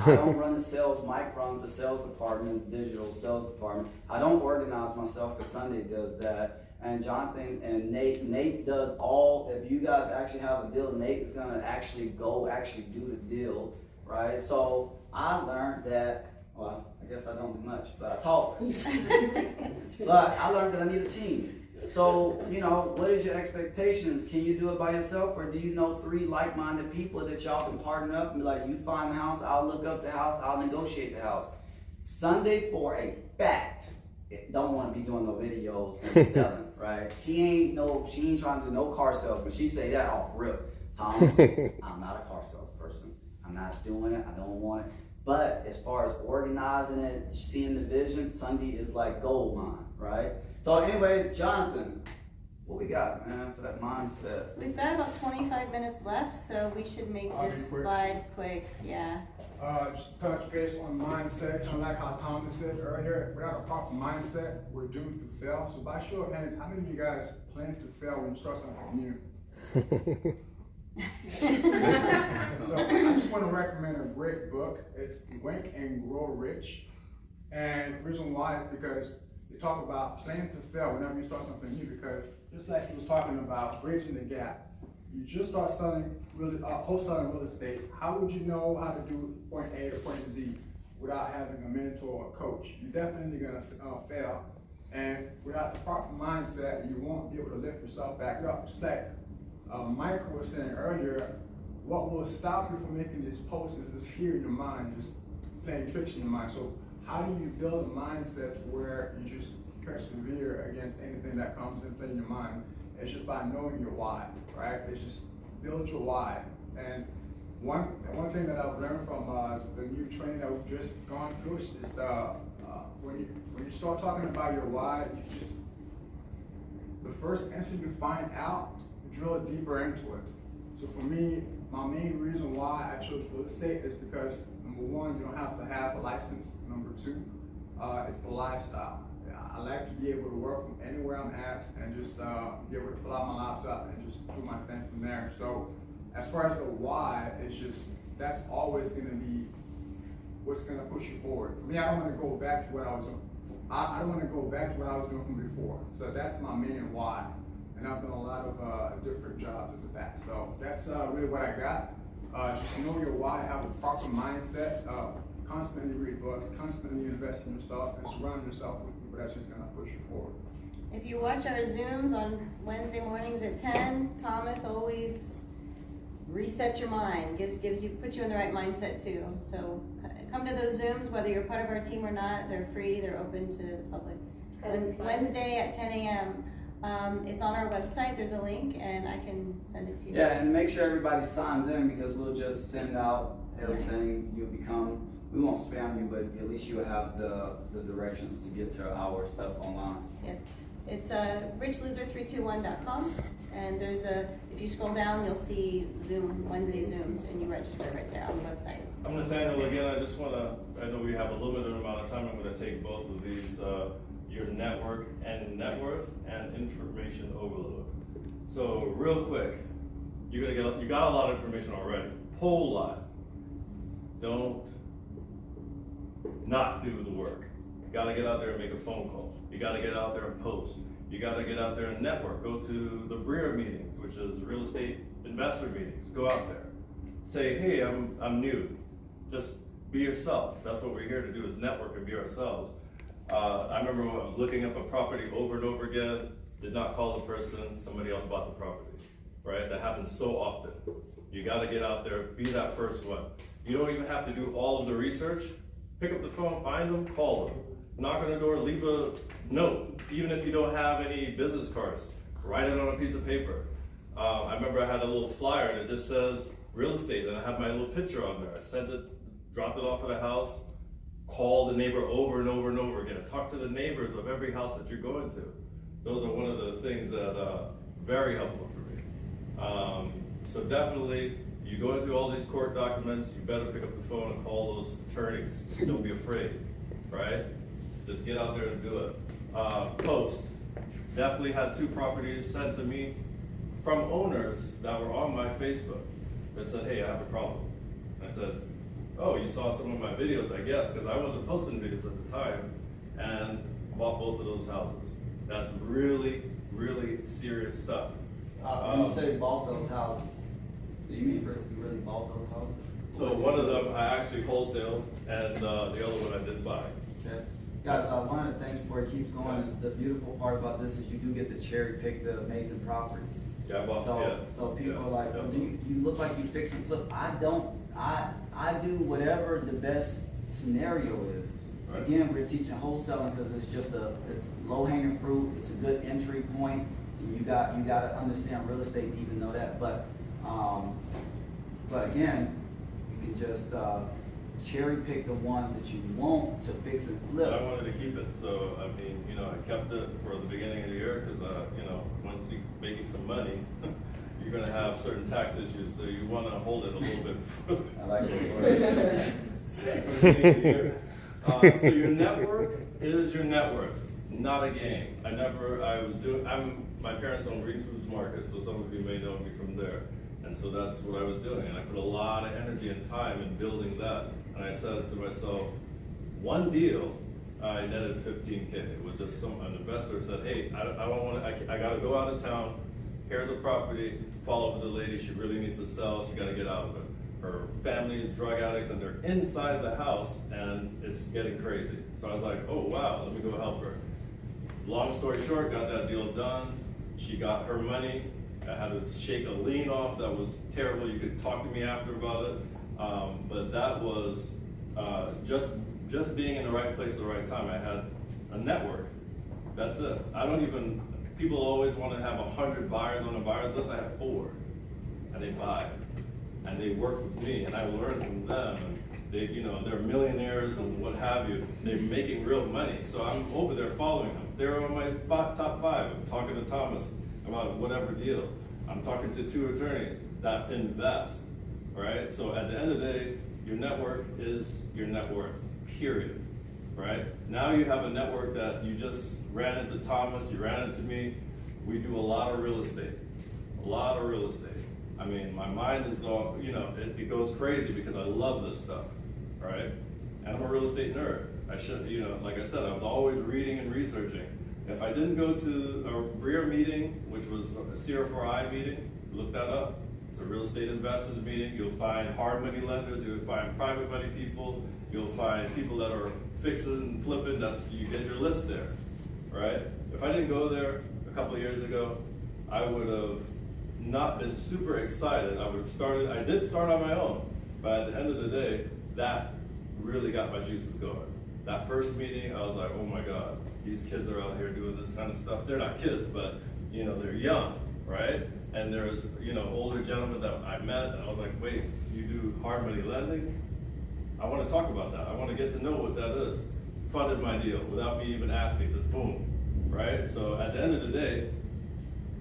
I don't run the sales. Mike runs the sales department, digital sales department. I don't organize myself because Sunday does that. And Jonathan and Nate does all, if you guys actually have a deal, Nate is gonna actually do the deal, right? So I learned that, well, I guess I don't do much, but I talk. But I learned that I need a team. So, you know, what is your expectations? Can you do it by yourself, or do you know 3 like-minded people that y'all can partner up and be like, you find the house, I'll look up the house, I'll negotiate the house. Sunday, for a fact, don't want to be doing no videos and selling, right? She ain't trying to do no car sales, but she say that off rip. Thomas, I'm not a car salesperson. I'm not doing it. I don't want it. But as far as organizing it, seeing the vision, Sunday is like gold mine, right? So anyways, Jonathan, what we got, man, for that mindset?
We've got about 25 minutes left, so we should make
I'll be
this
quick.
slide quick, yeah.
Just touch base on mindset, kind of like how Thomas said earlier, without a proper mindset, we're doomed to fail. So by show of hands, how many of you guys plan to fail when you start something new? So I just want to recommend a great book. It's Wink and Grow Rich. And the reason why is because they talk about plan to fail whenever you start something new, because just like he was talking about bridging the gap, you just start selling wholesaling real estate. How would you know how to do point A to point Z without having a mentor or a coach? You're definitely gonna fail. And without the proper mindset, you won't be able to lift yourself back up. Just like Michael was saying earlier, what will stop you from making these posts is this fear in your mind, just playing tricks in your mind. So how do you build a mindset where you just persevere against anything that comes into your mind? It's just by knowing your why, right? It's just build your why. And one thing that I've learned from the new training that we've just gone through is just when you start talking about your why, you just the first instant you find out, drill deeper into it. So for me, my main reason why I chose real estate is because number one, you don't have to have a license. Number two, it's the lifestyle. I like to be able to work from anywhere I'm at and just be able to pull out my laptop and just do my thing from there. So as far as the why, it's just, that's always gonna be what's gonna push you forward. For me, I don't wanna go back to what I was doing. I don't wanna go back to what I was doing from before. So that's my main why. And I've done a lot of different jobs in the past. So that's really what I got. Just know your why, have a proper mindset, constantly read books, constantly invest in yourself, and surround yourself with people that's just gonna push you forward.
If you watch our Zooms on Wednesday mornings at 10, Thomas always resets your mind, puts you in the right mindset too. So come to those Zooms, whether you're part of our team or not. They're free, they're open to the public. Wednesday at 10 a.m. It's on our website, there's a link, and I can send it to you.
Yeah, and make sure everybody signs in, because we'll just send out everything. We won't spam you, but at least you'll have the directions to get to our stuff online.
Yeah. It's richloser321.com, and there's if you scroll down, you'll see Wednesday Zooms, and you register right there on the website.
I'm Nathaniel again. I know we have a limited amount of time. I'm going to take both of these, your network and net worth and information overload. So real quick, you got a lot of information already, whole lot. Don't not do the work. You got to get out there and make a phone call. You got to get out there and post. You got to get out there and network. Go to the BREER meetings, which is real estate investor meetings. Go out there. Say, hey, I'm new. Just be yourself. That's what we're here to do, is network and be ourselves. I remember when I was looking up a property over and over again, did not call the person, somebody else bought the property, right? That happens so often. You got to get out there, be that first one. You don't even have to do all of the research. Pick up the phone, find them, call them. Knock on the door, leave a note. Even if you don't have any business cards, write it on a piece of paper. I remember I had a little flyer that just says real estate, and I had my little picture on there. I sent it, dropped it off at a house, called the neighbor over and over and over again. Talk to the neighbors of every house that you're going to. Those are one of the things that very helpful for me. So definitely, you go into all these court documents, you better pick up the phone and call those attorneys. Don't be afraid, right? Just get out there and do it. Post. Definitely had 2 properties sent to me from owners that were on my Facebook that said, hey, I have a problem. I said, oh, you saw some of my videos, I guess, because I wasn't posting videos at the time, and bought both of those houses. That's really, really serious stuff.
When you say bought those houses, do you mean you really bought those houses?
So one of them I actually wholesaled, and the other one I did buy.
Okay. Guys, one of the things before it keeps going is the beautiful part about this is you do get to cherry pick the amazing properties.
Yeah, well,
So,
yeah.
so people
Yeah,
are like,
yeah.
well, you look like you fix and flip. I don't, I do whatever the best scenario is.
Right.
Again, we're teaching wholesaling because it's just it's low hanging fruit. It's a good entry point. You got to understand real estate to even know that. But again, you can just cherry pick the ones that you want to fix and flip.
But I wanted to keep it, so, I mean, you know, I kept it for the beginning of the year, because, you know, once you're making some money, you're gonna have certain tax issues, so you wanna hold it a little bit further.
I like that.
So your network is your net worth, not a game. My parents own Green Foods Market, so some of you may know me from there. And so that's what I was doing, and I put a lot of energy and time in building that. And I said to myself, one deal, I netted 15K. It was just an investor said, hey, I gotta go out of town. Here's a property, follow up with the lady, she really needs to sell, she gotta get out of it. Her family is drug addicts and they're inside the house and it's getting crazy. So I was like, oh wow, let me go help her. Long story short, got that deal done. She got her money. I had to shake a lien off that was terrible. You could talk to me after about it. But that was just being in the right place at the right time. I had a network. That's it. People always want to have 100 buyers on a buyer's list. I have 4, and they buy, and they work with me, and I learn from them. And they're millionaires and what have you. They're making real money, so I'm over there following them. They're on my top 5. I'm talking to Thomas about whatever deal. I'm talking to 2 attorneys that invest, right? So at the end of the day, your network is your net worth, period, right? Now you have a network that you just ran into Thomas, you ran into me. We do a lot of real estate, I mean, my mind is all, it goes crazy because I love this stuff, right? And I'm a real estate nerd. I should, like I said, I was always reading and researching. If I didn't go to a BREER meeting, which was a CR4I meeting, look that up. It's a real estate investors meeting. You'll find hard money lenders, you'll find private money people, you'll find people that are fixing and flipping, you get your list there, right? If I didn't go there a couple of years ago, I would have not been super excited. I did start on my own, but at the end of the day, that really got my juices going. That first meeting, I was like, oh my God, these kids are out here doing this kind of stuff. They're not kids, but they're young, right? And there's older gentlemen that I met, and I was like, wait, you do hard money lending? I want to talk about that. I want to get to know what that is. Funded my deal without me even asking, just boom, right? So at the end of the day,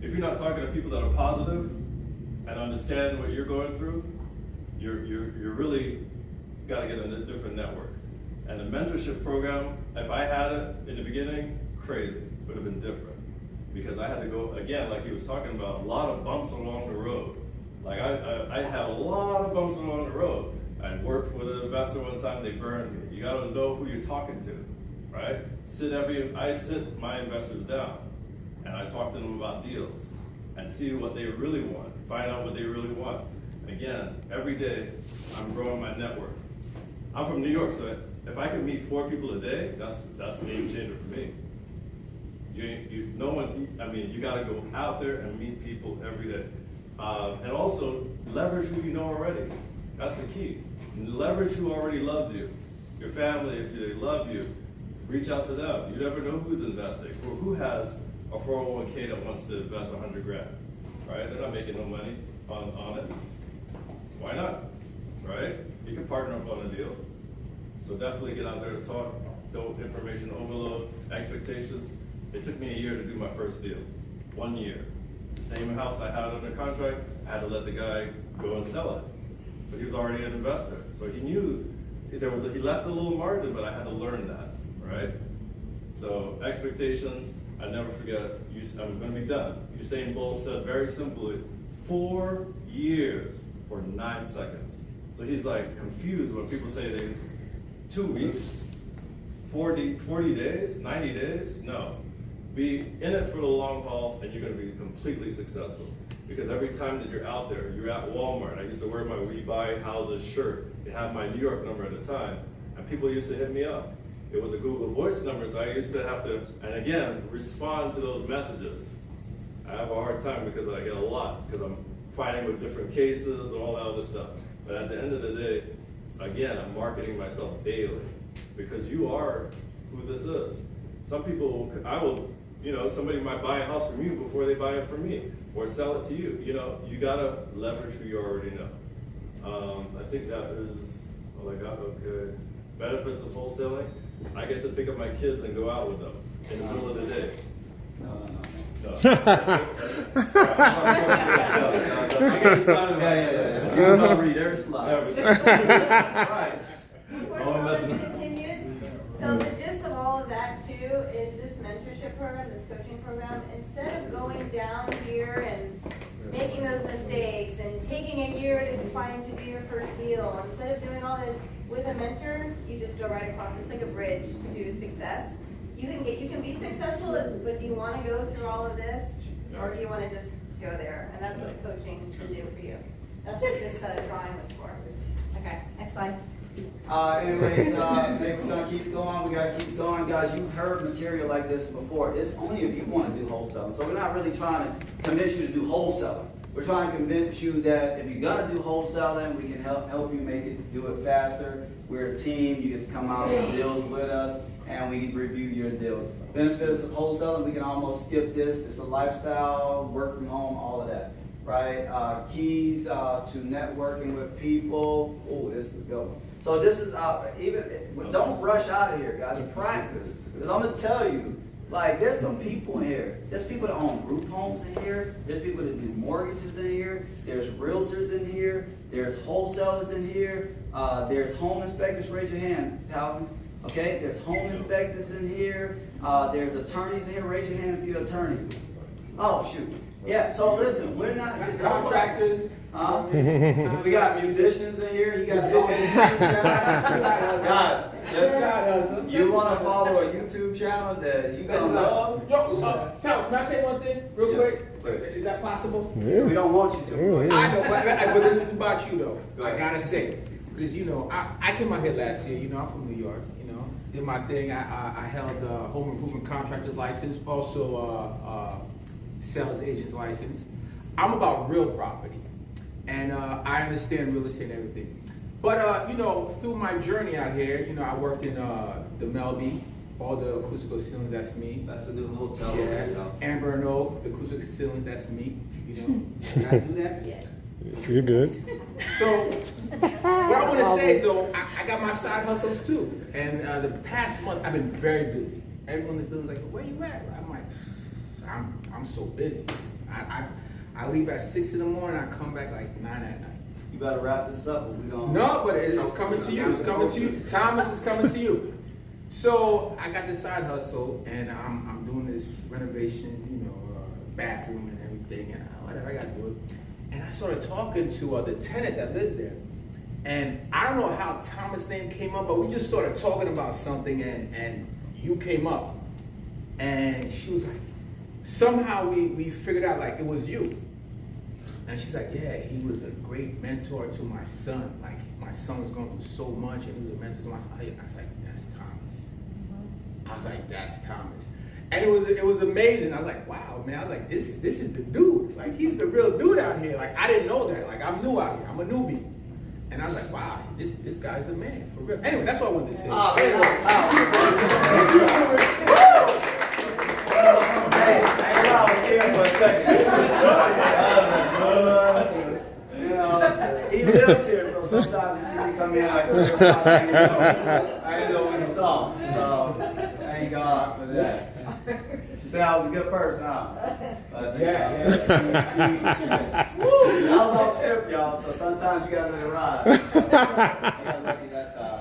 if you're not talking to people that are positive and understand what you're going through, you're really got to get a different network. And the mentorship program, if I had it in the beginning, crazy, would have been different. Because I had to go, again, like he was talking about, a lot of bumps along the road. Like I had a lot of bumps along the road. I worked with an investor one time, they burned me. You gotta know who you're talking to, right? I sit my investors down and I talk to them about deals and see what they really want, find out what they really want. Again, every day I'm growing my network. I'm from New York, so if I can meet 4 people a day, that's a game changer for me. You gotta go out there and meet people every day. And also, leverage who you know already. That's the key. Leverage who already loves you. Your family, if they love you, reach out to them. You never know who's investing or who has a 401k that wants to invest 100 grand, right? They're not making no money on it. Why not, right? You can partner up on a deal. So definitely get out there to talk. Don't information overload, expectations. It took me a year to do my first deal. 1 year. The same house I had under contract, I had to let the guy go and sell it. But he was already an investor. So he knew he left a little margin, but I had to learn that, right? So expectations, I never forget, I'm gonna be done. Usain Bolt said very simply, 4 years for 9 seconds. So he's like confused when people say 2 weeks, 40 days, 90 days, no. Be in it for the long haul and you're gonna be completely successful. Because every time that you're out there, you're at Walmart. I used to wear my We Buy Houses shirt. It had my New York number at the time. And people used to hit me up. it was a Google Voice number, so I used to have to, and again, respond to those messages. I have a hard time because I get a lot, because I'm fighting with different cases and all that other stuff. But at the end of the day, again, I'm marketing myself daily, because you are who this is. Some people, somebody might buy a house from you before they buy it from me, or sell it to you. You gotta leverage who you already know. I think that is all I got. Okay. Benefits of wholesaling: I get to pick up my kids and go out with them in the middle of the day.
No.
No.
Yeah. You're gonna read every slide.
Everything.
Right.
Before
Oh, I'm messing
this
up.
continues, so the gist of all of that too is this mentorship program, this coaching program, instead of going down here and making those mistakes and taking a year to do your first deal, instead of doing all this with a mentor, you just go right across. It's like a bridge to success. You can be successful, but do you want to go through all of this, or do you want to just go there? And that's what coaching can do for you. That's what this drawing was for. Okay, next slide.
Anyways, next keep going. We gotta keep going, guys. You've heard material like this before. It's only if you want to do wholesaling. So we're not really trying to convince you to do wholesaling. We're trying to convince you that if you're gonna do wholesaling, we can help you do it faster. We're a team. You get to come out and deals with us, and we review your deals. Benefits of wholesaling: we can almost skip this. It's a lifestyle, work from home, all of that, right? Keys to networking with people. Oh, this is a good one. So this is don't rush out of here, guys. Practice, because I'm gonna tell you, like, there's some people in here. There's people that own group homes in here. There's people that do mortgages in here. There's realtors in here. There's wholesalers in here. There's home inspectors. Raise your hand, Calvin. Okay, there's home inspectors in here. There's attorneys in here. Raise your hand if you're an attorney. Oh, shoot. Yeah, so listen, we're not
Contractors.
We got musicians in here. You got guys. Listen, you want to follow a YouTube channel that you gonna love?
Yo, Charles, can I say one thing real quick? Is that possible?
We don't want you to.
I know, but this is about you though.
Go
I
ahead.
gotta say, because I came out here last year. I'm from New York. Did my thing. I held a home improvement contractor's license, also sales agent's license. I'm about real property, and I understand real estate and everything. But through my journey out here, I worked in the Melby, all the acoustical ceilings. That's me.
That's the new hotel.
Yeah, Amber and Oak, the acoustic ceilings. That's me. Can I do that?
Yes.
You're good.
So, what I want to say is, though, I got my side hustles too. And the past month, I've been very busy. Everyone in the building's like, where you at? I'm like, I'm so busy. I leave at 6 in the morning, I come back like 9 at night.
You better wrap this up, or we gonna.
No, but it's coming to you. It's coming to you. Thomas is coming to you. So, I got this side hustle, and I'm doing this renovation, bathroom and everything, and whatever, I got to do it. And I started talking to the tenant that lives there. And I don't know how Thomas' name came up, but we just started talking about something, and you came up. And she was like, somehow we figured out like it was you. And she's like, yeah, he was a great mentor to my son. Like, my son was going through so much, and he was a mentor to my son. I was like, that's Thomas. I was like, that's Thomas. And it was amazing. I was like, wow, man. I was like, this is the dude. Like, he's the real dude out here. Like, I didn't know that. Like, I'm new out here. I'm a newbie. And I was like, wow, this guy's the man, for real. Anyway, that's all I wanted to say.
Hey, I was here for a second. He lives here, so sometimes you see me come in like 3 o'clock. I didn't know when he saw him. So, thank God for that. She said I was a good person, huh?
Yeah.
Woo! I was off script, y'all, so sometimes you gotta let it ride. I got lucky that time.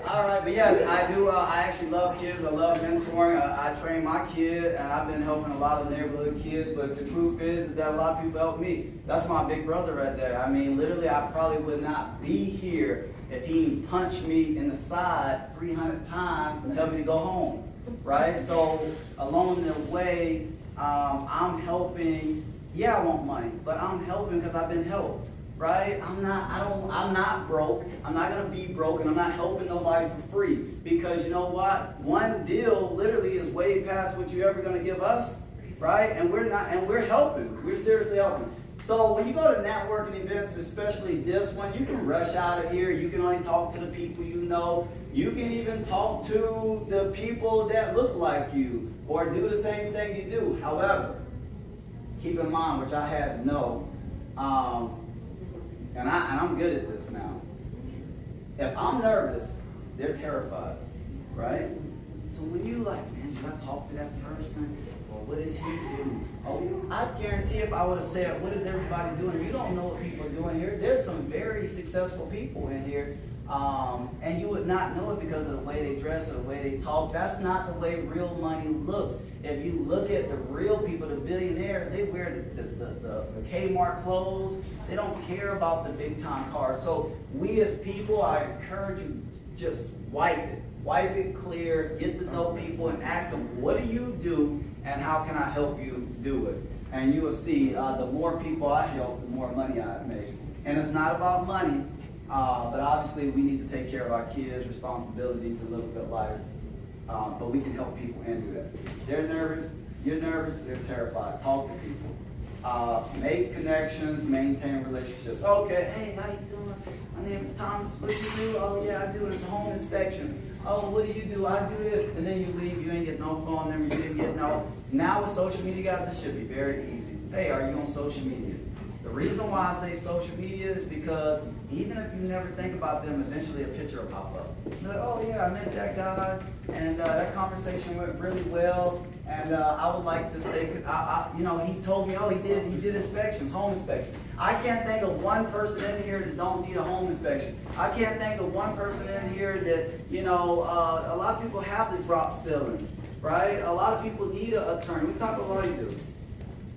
All right, but yeah, I do. I actually love kids. I love mentoring. I train my kid, and I've been helping a lot of neighborhood kids. But the truth is that a lot of people help me. That's my big brother right there. I mean, literally, I probably would not be here if he punched me in the side 300 times and tell me to go home. Right? So along the way, I'm helping. Yeah, I want money, but I'm helping because I've been helped. right? I'm not broke. I'm not gonna be broke, and I'm not helping nobody for free. Because you know what? One deal literally is way past what you're ever gonna give us, right? And we're helping. We're seriously helping. So when you go to networking events, especially this one, you can rush out of here. You can only talk to the people you know. You can even talk to the people that look like you or do the same thing you do. However, keep in mind, which I had to know, and I'm good at this now. If I'm nervous, they're terrified, right? So when you like, man, should I talk to that person? Or what does he do? Oh, I guarantee if I would have said, what is everybody doing? You don't know what people are doing here. There's some very successful people in here. And you would not know it because of the way they dress or the way they talk. That's not the way real money looks. If you look at the real people, the billionaires, they wear the Kmart clothes. They don't care about the big time cars. So we as people, I encourage you, just wipe it. Wipe it clear, get to know people and ask them, what do you do and how can I help you do it? And you will see the more people I help, the more money I make. And it's not about money. But obviously we need to take care of our kids' responsibilities and live a good life. But we can help people and do that. They're nervous, you're nervous, they're terrified. Talk to people. Make connections, maintain relationships. Okay, hey, how you doing? My name is Thomas. What you do? Oh yeah, I do this home inspections. Oh, what do you do? I do this. And then you leave, you ain't get no phone number, you didn't get no. Now with social media, guys, it should be very easy. Hey, are you on social media? The reason why I say social media is because even if you never think about them, eventually a picture will pop up. You're like, oh yeah, I met that guy, and that conversation went really well, and I would like to stay. You know, he told me, oh, he did inspections, home inspections. I can't think of one person in here that don't need a home inspection. I can't think of one person in here that, you know, a lot of people have the drop ceilings, right? A lot of people need an attorney. What type of law you do?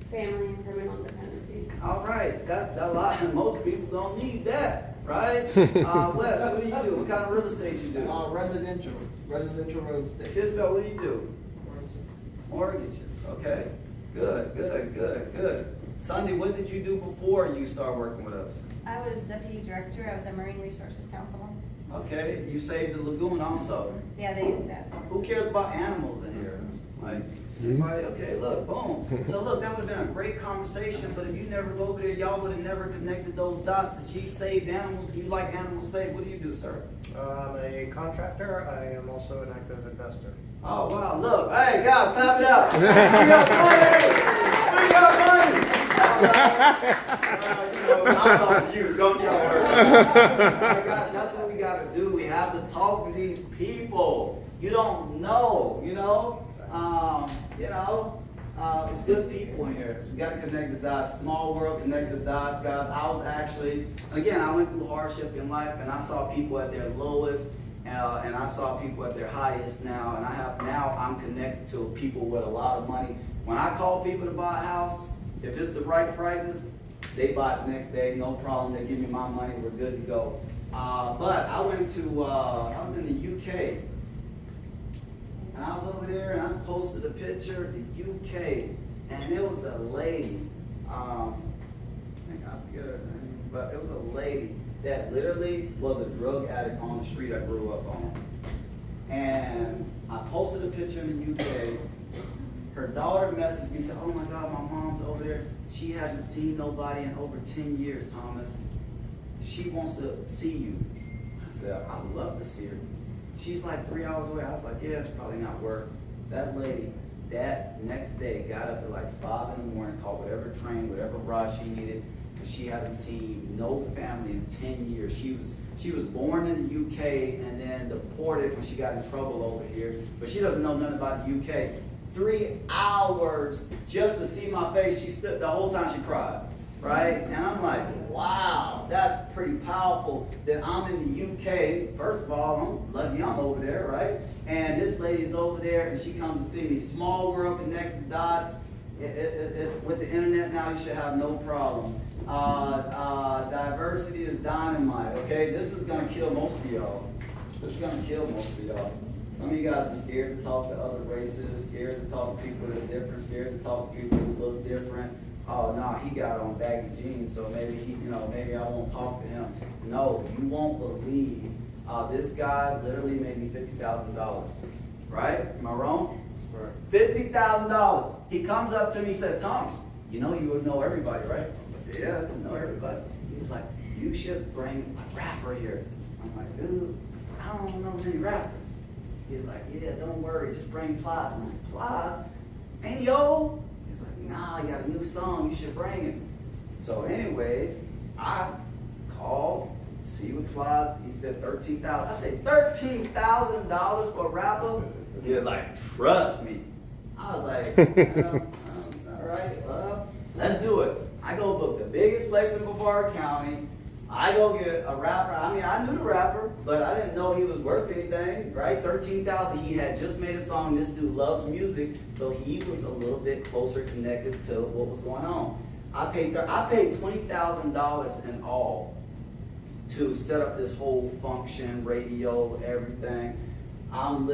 Family and criminal dependency.
All right, that a lot. Most people don't need that, right? Wes, what do you do? What kind of real estate you do?
Residential real estate.
Isabel, what do you do? Mortgages. Okay, good. Sunday, what did you do before you started working with us?
I was deputy director of the Marine Resources Council.
Okay, you saved the lagoon also.
Yeah, they do that.
Who cares about animals in here? Like, somebody, okay, look, boom. So look, that would have been a great conversation, but if you never go over there, y'all would have never connected those dots. That she saved animals, you like animals saved. What do you do, sir?
I'm a contractor. I am also an active investor.
Oh, wow, look. Hey, guys, clap it up. We got money. We got money. I'm talking to you, don't y'all worry. That's what we got to do. We have to talk to these people. You don't know, you know? It's good people in here. So we got to connect the dots. Small world, connect the dots, guys. I was actually, again, I went through hardship in life, and I saw people at their lowest, and I saw people at their highest now, and I'm connected to people with a lot of money. When I call people to buy a house, if it's the right prices, they buy it the next day, no problem. They give me my money, we're good to go. But I was in the UK. And I was over there and I posted a picture of the UK, and it was a lady, I forget her name, but it was a lady that literally was a drug addict on the street I grew up on. And I posted a picture in the UK. Her daughter messaged me and said, oh my God, my mom's over there. She hasn't seen nobody in over 10 years, Thomas. She wants to see you. I said, I would love to see her. She's like 3 hours away. I was like, yeah, it's probably not worth. That lady, that next day, got up at like 5 in the morning, called whatever train, whatever ride she needed, because she hasn't seen no family in 10 years. She was born in the UK and then deported when she got in trouble over here, but she doesn't know nothing about the UK. 3 hours just to see my face. She stood the whole time. She cried, right? And I'm like, wow, that's pretty powerful that I'm in the UK. First of all, I'm lucky I'm over there, right? And this lady's over there and she comes to see me. Small world, connect the dots. With the internet now, you should have no problem. Diversity is dynamite, okay? This is gonna kill most of y'all. This is gonna kill most of y'all. Some of you guys are scared to talk to other races, scared to talk to people that are different, scared to talk to people who look different. oh no, he got on baggy jeans, so maybe maybe I won't talk to him. No, you won't believe. This guy literally made me $50,000, right? Am I wrong?
Right.
$50,000. He comes up to me, says, Thomas, you would know everybody, right? I was like, yeah, I know everybody. He was like, you should bring a rapper here. I'm like, dude, I don't know many rappers. He's like, yeah, don't worry, just bring Plies. I'm like, Plies? Ain't he old? He's like, nah, he got a new song, you should bring him. So anyways, I called, see what Plies, he said $13,000. I said, $13,000 for a rapper? He's like, trust me. I was like, all right, let's do it. I go book the biggest place in Brevard County. I go get a rapper. I mean, I knew the rapper, but I didn't know he was worth anything, right? $13,000. He had just made a song. This dude loves music, so he was a little bit closer connected to what was going on. I paid $20,000 in all to set up this whole function, radio, everything. I'm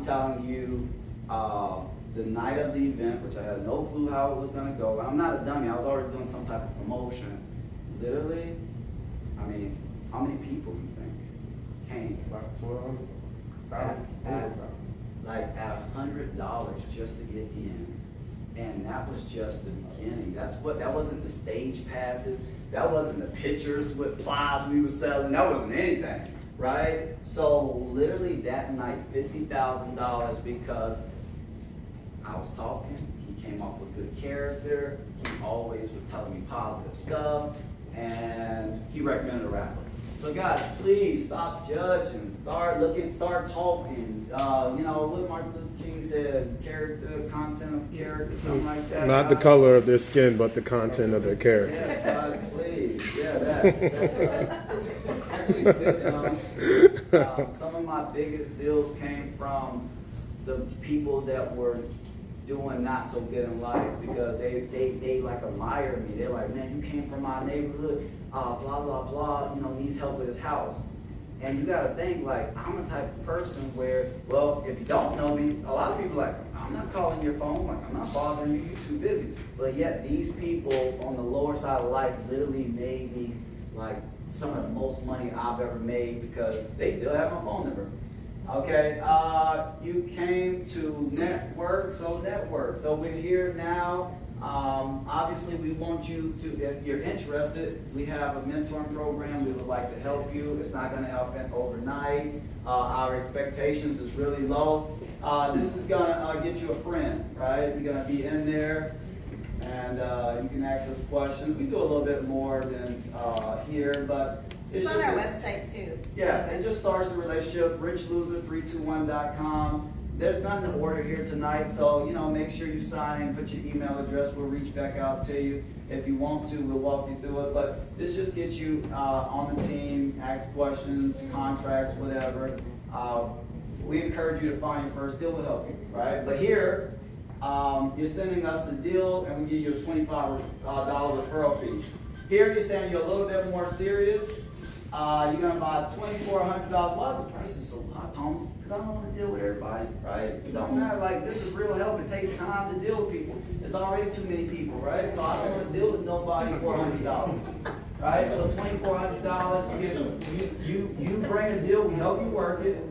telling you, the night of the event, which I had no clue how it was gonna go. I'm not a dummy. I was already doing some type of promotion. Literally. I mean, how many people do you think came?
About 1,200.
Like at $100 just to get in. And that was just the beginning. That wasn't the stage passes. That wasn't the pictures with Plies we were selling. That wasn't anything, right? So literally that night, $50,000 because I was talking. He came off with good character. He always was telling me positive stuff. And he recommended a rapper. So guys, please stop judging. Start looking, start talking. What Martin Luther King said, character, content of character, something like that.
Not the color of their skin, but the content of their character.
Yes, guys, please. Yeah, that's some of my biggest deals came from the people that were doing not so good in life because they like admire me. They're like, man, you came from my neighborhood, blah, blah, blah, needs help with his house. And you gotta think, like, I'm the type of person where, well, if you don't know me, a lot of people are like, I'm not calling your phone, like, I'm not bothering you, you're too busy. But yet these people on the lower side of life literally made me like some of the most money I've ever made because they still have my phone number. Okay, you came to network. So we're here now. Obviously, we want you to, if you're interested, we have a mentoring program. We would like to help you. It's not going to happen overnight. Our expectations is really low. This is going to get you a friend, right? We're going to be in there, and you can ask us questions. We do a little bit more than here, but
it's on our website too.
Yeah, it just starts the relationship. richloser321.com. There's nothing to order here tonight, so make sure you sign in, put your email address. We'll reach back out to you. If you want to, we'll walk you through it. But this just gets you on the team, ask questions, contracts, whatever. We encourage you to find your first deal. We'll help you, right? But here, you're sending us the deal, and we give you a $25 referral fee. Here, you're saying you're a little bit more serious. You're gonna buy $2,400. Why is the price so high, Thomas? Because I don't want to deal with everybody, right? It don't matter. Like, this is real help. It takes time to deal with people. There's already too many people, right? So I don't want to deal with nobody for $100, right? So $2,400. You bring a deal. We help you work it,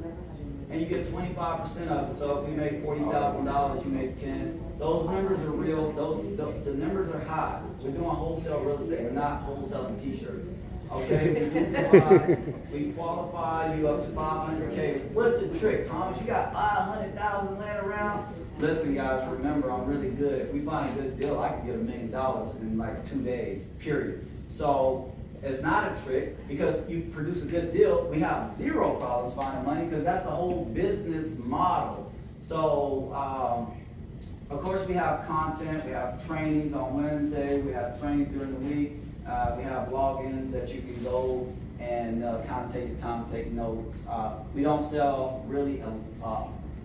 and you get 25% of it. So if we make $40,000, you make 10. Those numbers are real. The numbers are high. We're doing wholesale real estate. We're not wholesaling t-shirts. Okay, we qualify you up to 500K. What's the trick, Thomas? You got 500,000 laying around? Listen, guys, remember, I'm really good. If we find a good deal, I can get $1 million in like 2 days, period. So it's not a trick because you produce a good deal. We have zero problems finding money because that's the whole business model. So, of course, we have content. We have trainings on Wednesday. We have training during the week. We have logins that you can go and kind of take your time to take notes. We don't sell really,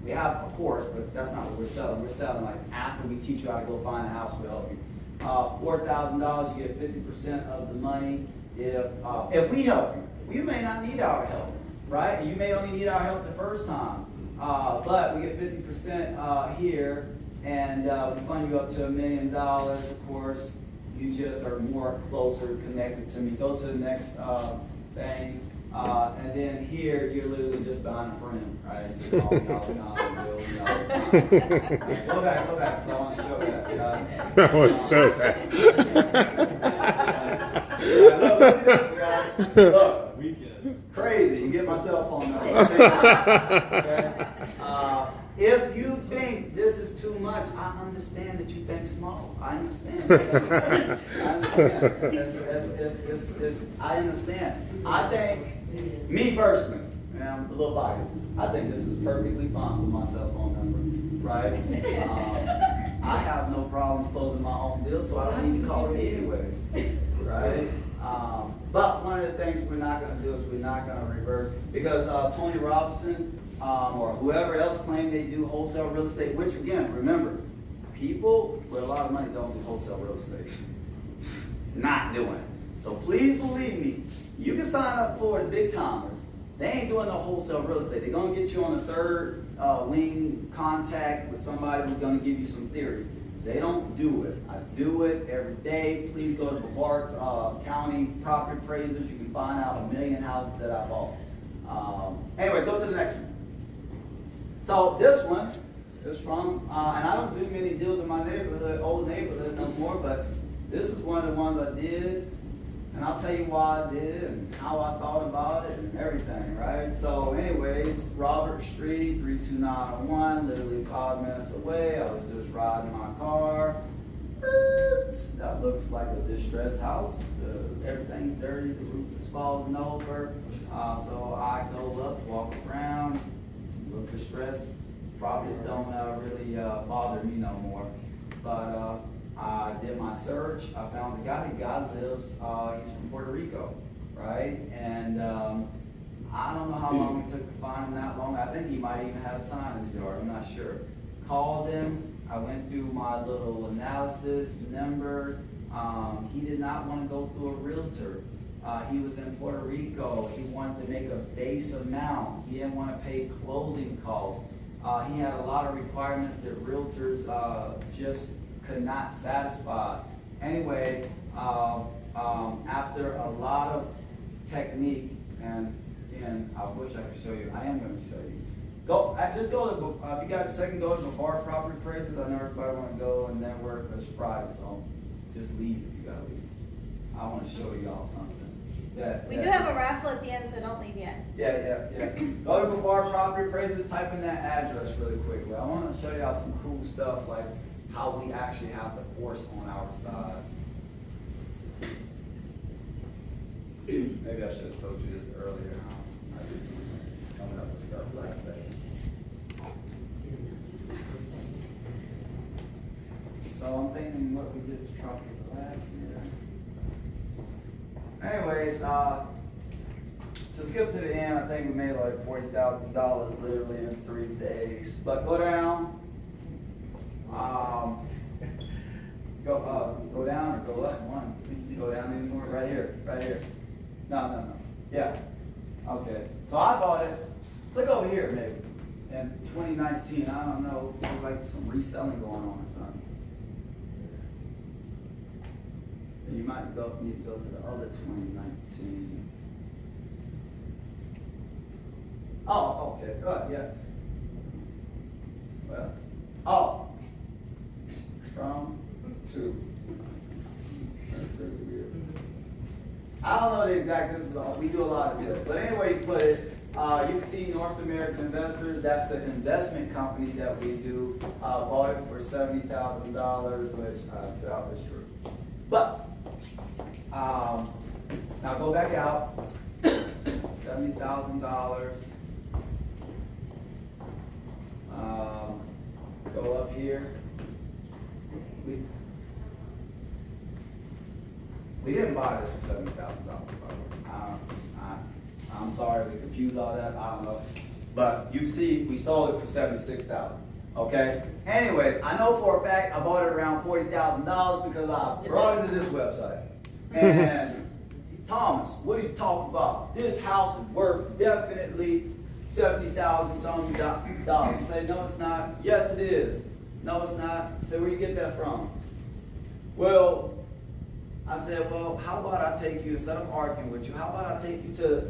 we have a course, but that's not what we're selling. We're selling like after we teach you how to go find a house, we'll help you. $4,000, you get 50% of the money if we help you. You may not need our help, right? You may only need our help the first time, but we get 50% here. and we fund you up to $1 million. Of course, you just are more closer connected to me. Go to the next thing. And then here, you're literally just buying a friend, right? Just calling me all the time, building all the time. Go back, so I want to show that, guys.
I want to show that.
Look at this, guys. Look, crazy. You get my cell phone number. Okay? If you think this is too much, I understand that you think small. I understand. I understand. I understand. I think, me personally, and I'm a little biased, I think this is perfectly fine for my cell phone number, right? I have no problems closing my own deal, so I don't need to call me anyways, right? But one of the things we're not going to do is we're not going to reverse, because Tony Robinson, or whoever else claimed they do wholesale real estate, which again, remember, people with a lot of money don't do wholesale real estate. Not doing it. So please believe me, you can sign up for the big timers. They ain't doing no wholesale real estate. They're going to get you on a third wing contact with somebody who's going to give you some theory. They don't do it. I do it every day. Please go to Brevard County Property Appraisers. You can find out 1 million houses that I bought. Anyways, go to the next one. So this one is from, and I don't do many deals in my neighborhood, old neighborhood no more, but this is one of the ones I did, and I'll tell you why I did it and how I thought about it and everything, right? So anyways, Robert Street, 32901, literally 5 minutes away. I was just riding my car. That looks like a distressed house. Everything's dirty, the roof is falling over. So I go up, walk around. Look distressed. Properties don't really bother me no more. But I did my search. I found the guy. The guy lives, he's from Puerto Rico, right? And I don't know how long it took to find him that long. I think he might even have a sign in the yard. I'm not sure. Called him. I went through my little analysis, numbers. He did not want to go through a realtor. He was in Puerto Rico. He wanted to make a base amount. He didn't want to pay closing costs. He had a lot of requirements that realtors just could not satisfy. Anyway, after a lot of technique, and I wish I could show you. I am going to show you. Just go to, if you got a second, go to Brevard Property Appraisers. I know everybody want to go and network, but it's Friday, so just leave if you got to leave. I want to show y'all something.
We do have a raffle at the end, so don't leave yet.
Yeah. Go to Brevard Property Appraisers, type in that address really quickly. I want to show y'all some cool stuff, like how we actually have the force on our side. Maybe I should have told you this earlier. I just coming up with stuff last second. So I'm thinking what we did to try to last year. Anyways, to skip to the end, I think we made like $40,000 literally in 3 days. But go down. Go down or go up one. Go down anymore. Right here. No. Yeah. Okay. So I bought it. Click over here maybe. In 2019, I don't know, like some reselling going on or something. You might need to go to the other 2019. Oh, okay, good, yeah. Well, from to. That's pretty weird. I don't know the exact, we do a lot of this, but anyway, you put it, you can see North American Investors, that's the investment company that we do, bought it for $70,000, which I doubt is true. But, now go back out, $70,000. Go up here. We didn't buy this for $70,000, by the way. I'm sorry we confused all that, I don't know. But you see, we sold it for $76,000. Okay? Anyways, I know for a fact I bought it around $40,000 because I brought it to this website. And Thomas, what are you talking about? This house is worth definitely $70,000 some dollars. You say, no, it's not. Yes, it is. No, it's not. I said, where you get that from? Well, I said, well, how about I take you, instead of arguing with you, how about I take you to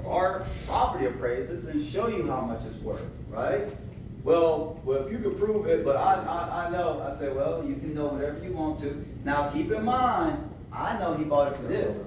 our property appraisers and show you how much it's worth, right? Well, if you could prove it, but I know. I said, well, you can know whatever you want to. Now, keep in mind, I know he bought it for this,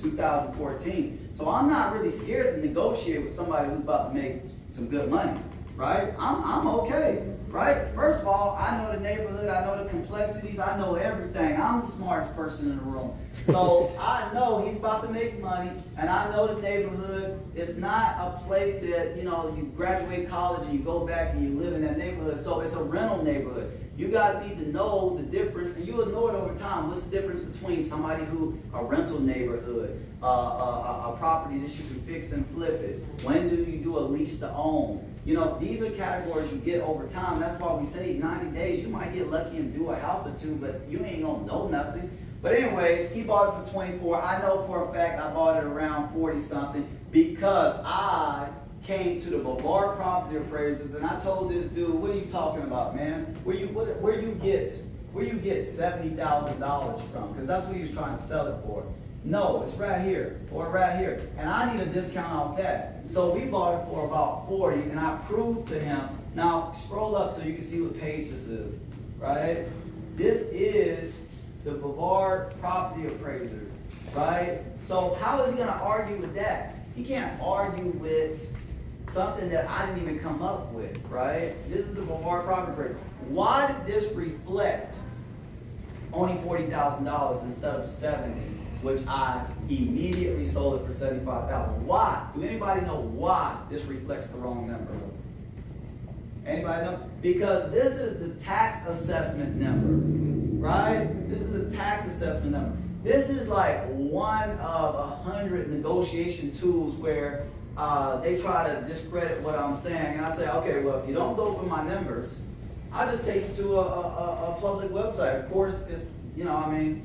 2014. So I'm not really scared to negotiate with somebody who's about to make some good money, right? I'm okay, right? First of all, I know the neighborhood, I know the complexities, I know everything. I'm the smartest person in the room. So I know he's about to make money, and I know the neighborhood is not a place that, you know, you graduate college and you go back and you live in that neighborhood. So it's a rental neighborhood. You guys need to know the difference, and you'll know it over time. What's the difference between somebody who, a rental neighborhood, a property that you can fix and flip it? When do you do a lease to own? You know, these are categories you get over time. That's why we say 90 days. You might get lucky and do a house or two, but you ain't gonna know nothing. But anyways, he bought it for 24. I know for a fact I bought it around 40 something because I came to the Brevard property appraisers and I told this dude, what are you talking about, man? Where you get $70,000 from? Because that's what he was trying to sell it for. No, it's right here, or right here. And I need a discount off that. So we bought it for about 40, and I proved to him. Now, scroll up so you can see what page this is, right? This is the Brevard property appraisers, right? So how is he gonna argue with that? He can't argue with something that I didn't even come up with, right? This is the Brevard property appraiser. Why did this reflect only $40,000 instead of 70? Which I immediately sold it for $75,000. Why? Do anybody know why this reflects the wrong number? Anybody know? Because this is the tax assessment number, right? This is the tax assessment number. This is like one of 100 negotiation tools where they try to discredit what I'm saying. And I say, okay, well, if you don't go for my numbers, I'll just take you to a public website. Of course, it's, you know, I mean,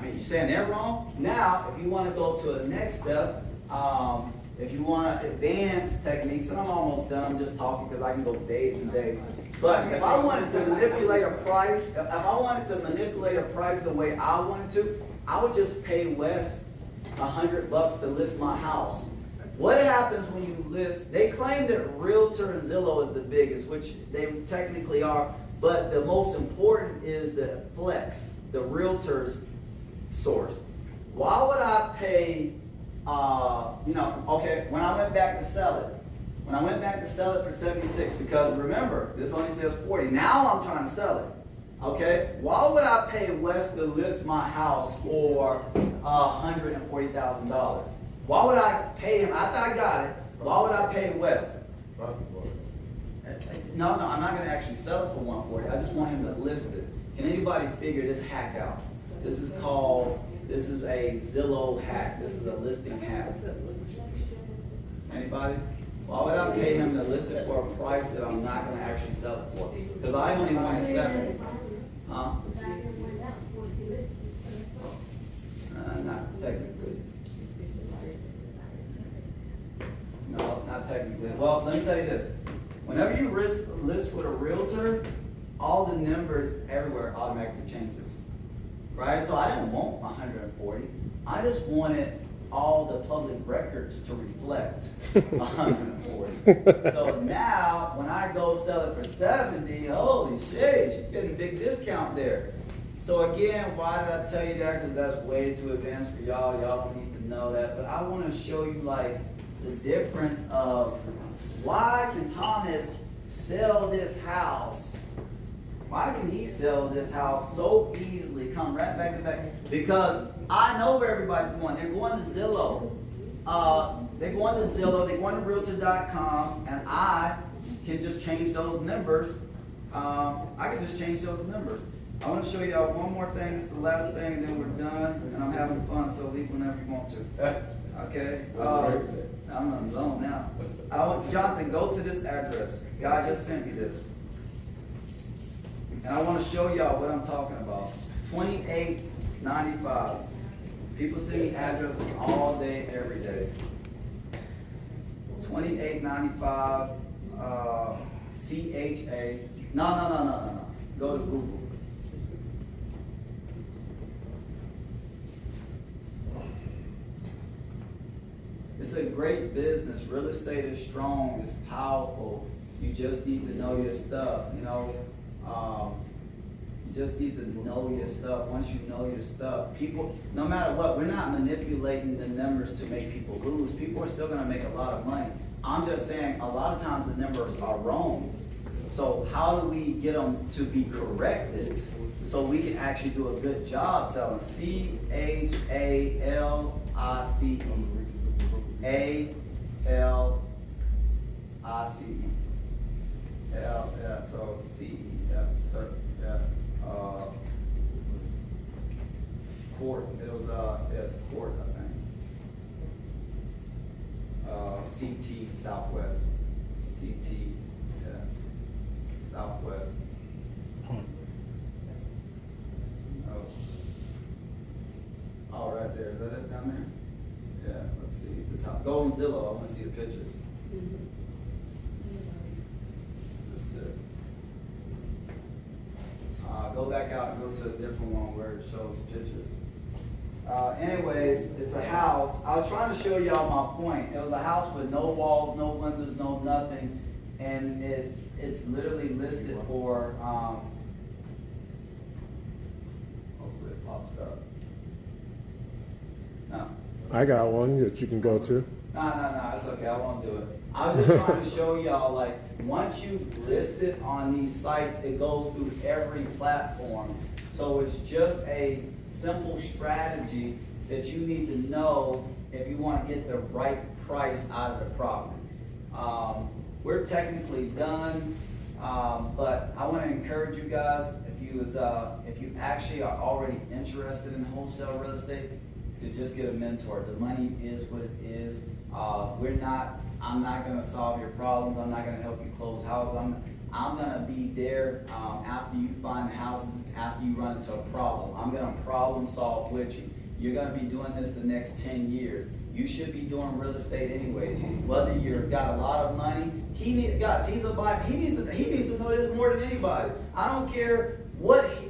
you're saying they're wrong. Now, if you want to go to a next step, if you want advanced techniques, and I'm almost done, I'm just talking because I can go days and days. But if I wanted to manipulate a price, if I wanted to manipulate a price the way I wanted to, I would just pay Wes $100 to list my house. What happens when you list? They claim that Realtor and Zillow is the biggest, which they technically are, but the most important is the Flex, the Realtor's source. Why would I pay, okay, when I went back to sell it for 76, because remember, this only says 40. Now I'm trying to sell it. Okay, why would I pay Wes to list my house for $140,000? Why would I pay him after I got it? Why would I pay Wes? No, I'm not going to actually sell it for $140. I just want him to list it. Can anybody figure this hack out? This is a Zillow hack. This is a listing hack. Anybody? Why would I pay him to list it for a price that I'm not going to actually sell it for? Because I only wanted 70. Huh? Not technically. No, not technically. Well, let me tell you this. Whenever you list with a realtor, all the numbers everywhere automatically changes. Right? So I didn't want 140. I just wanted all the public records to reflect 140. So now, when I go sell it for 70, holy shit, you're getting a big discount there. So again, why did I tell you that? Because that's way too advanced for y'all. Y'all don't need to know that. But I want to show you like the difference of why can Thomas sell this house? Why can he sell this house so easily, come right back to back? Because I know where everybody's going. They're going to Zillow. They're going to Zillow, they're going to Realtor.com, and I can just change those numbers. I can just change those numbers. I want to show y'all one more thing. This is the last thing, and then we're done. And I'm having fun, so leave whenever you want to. Okay? I'm on zone now. Jonathan, go to this address. God just sent me this. And I want to show y'all what I'm talking about. 2895. People send me addresses all day, every day. 2895 CHA. No. Go to Google. It's a great business. Real estate is strong. It's powerful. You just need to know your stuff. You know, you just need to know your stuff. Once you know your stuff, people, no matter what, we're not manipulating the numbers to make people lose. People are still going to make a lot of money. I'm just saying a lot of times the numbers are wrong. So how do we get them to be corrected so we can actually do a good job selling? CHALICE. So court. It was it's court, I think. CT Southwest. CT, Southwest. Oh, right there. Is that it down there? Yeah. Let's see. This house. Go on Zillow. I want to see the pictures. Go back out and go to a different one where it shows pictures. Anyways, it's a house. I was trying to show y'all my point. It was a house with no walls, no windows, no nothing, and it's literally listed for. Hopefully it pops up. No.
I got one that you can go to.
No, it's okay. I won't do it. I was just trying to show y'all, like, once you list it on these sites, it goes through every platform. So it's just a simple strategy that you need to know if you want to get the right price out of the property. We're technically done, but I want to encourage you guys, if you actually are already interested in wholesale real estate, to just get a mentor. The money is what it is. I'm not gonna solve your problems. I'm not gonna help you close houses. I'm gonna be there after you find houses, after you run into a problem. I'm gonna problem solve with you. You're gonna be doing this the next 10 years. You should be doing real estate anyways. Whether you've got a lot of money, he needs to know this more than anybody. I don't care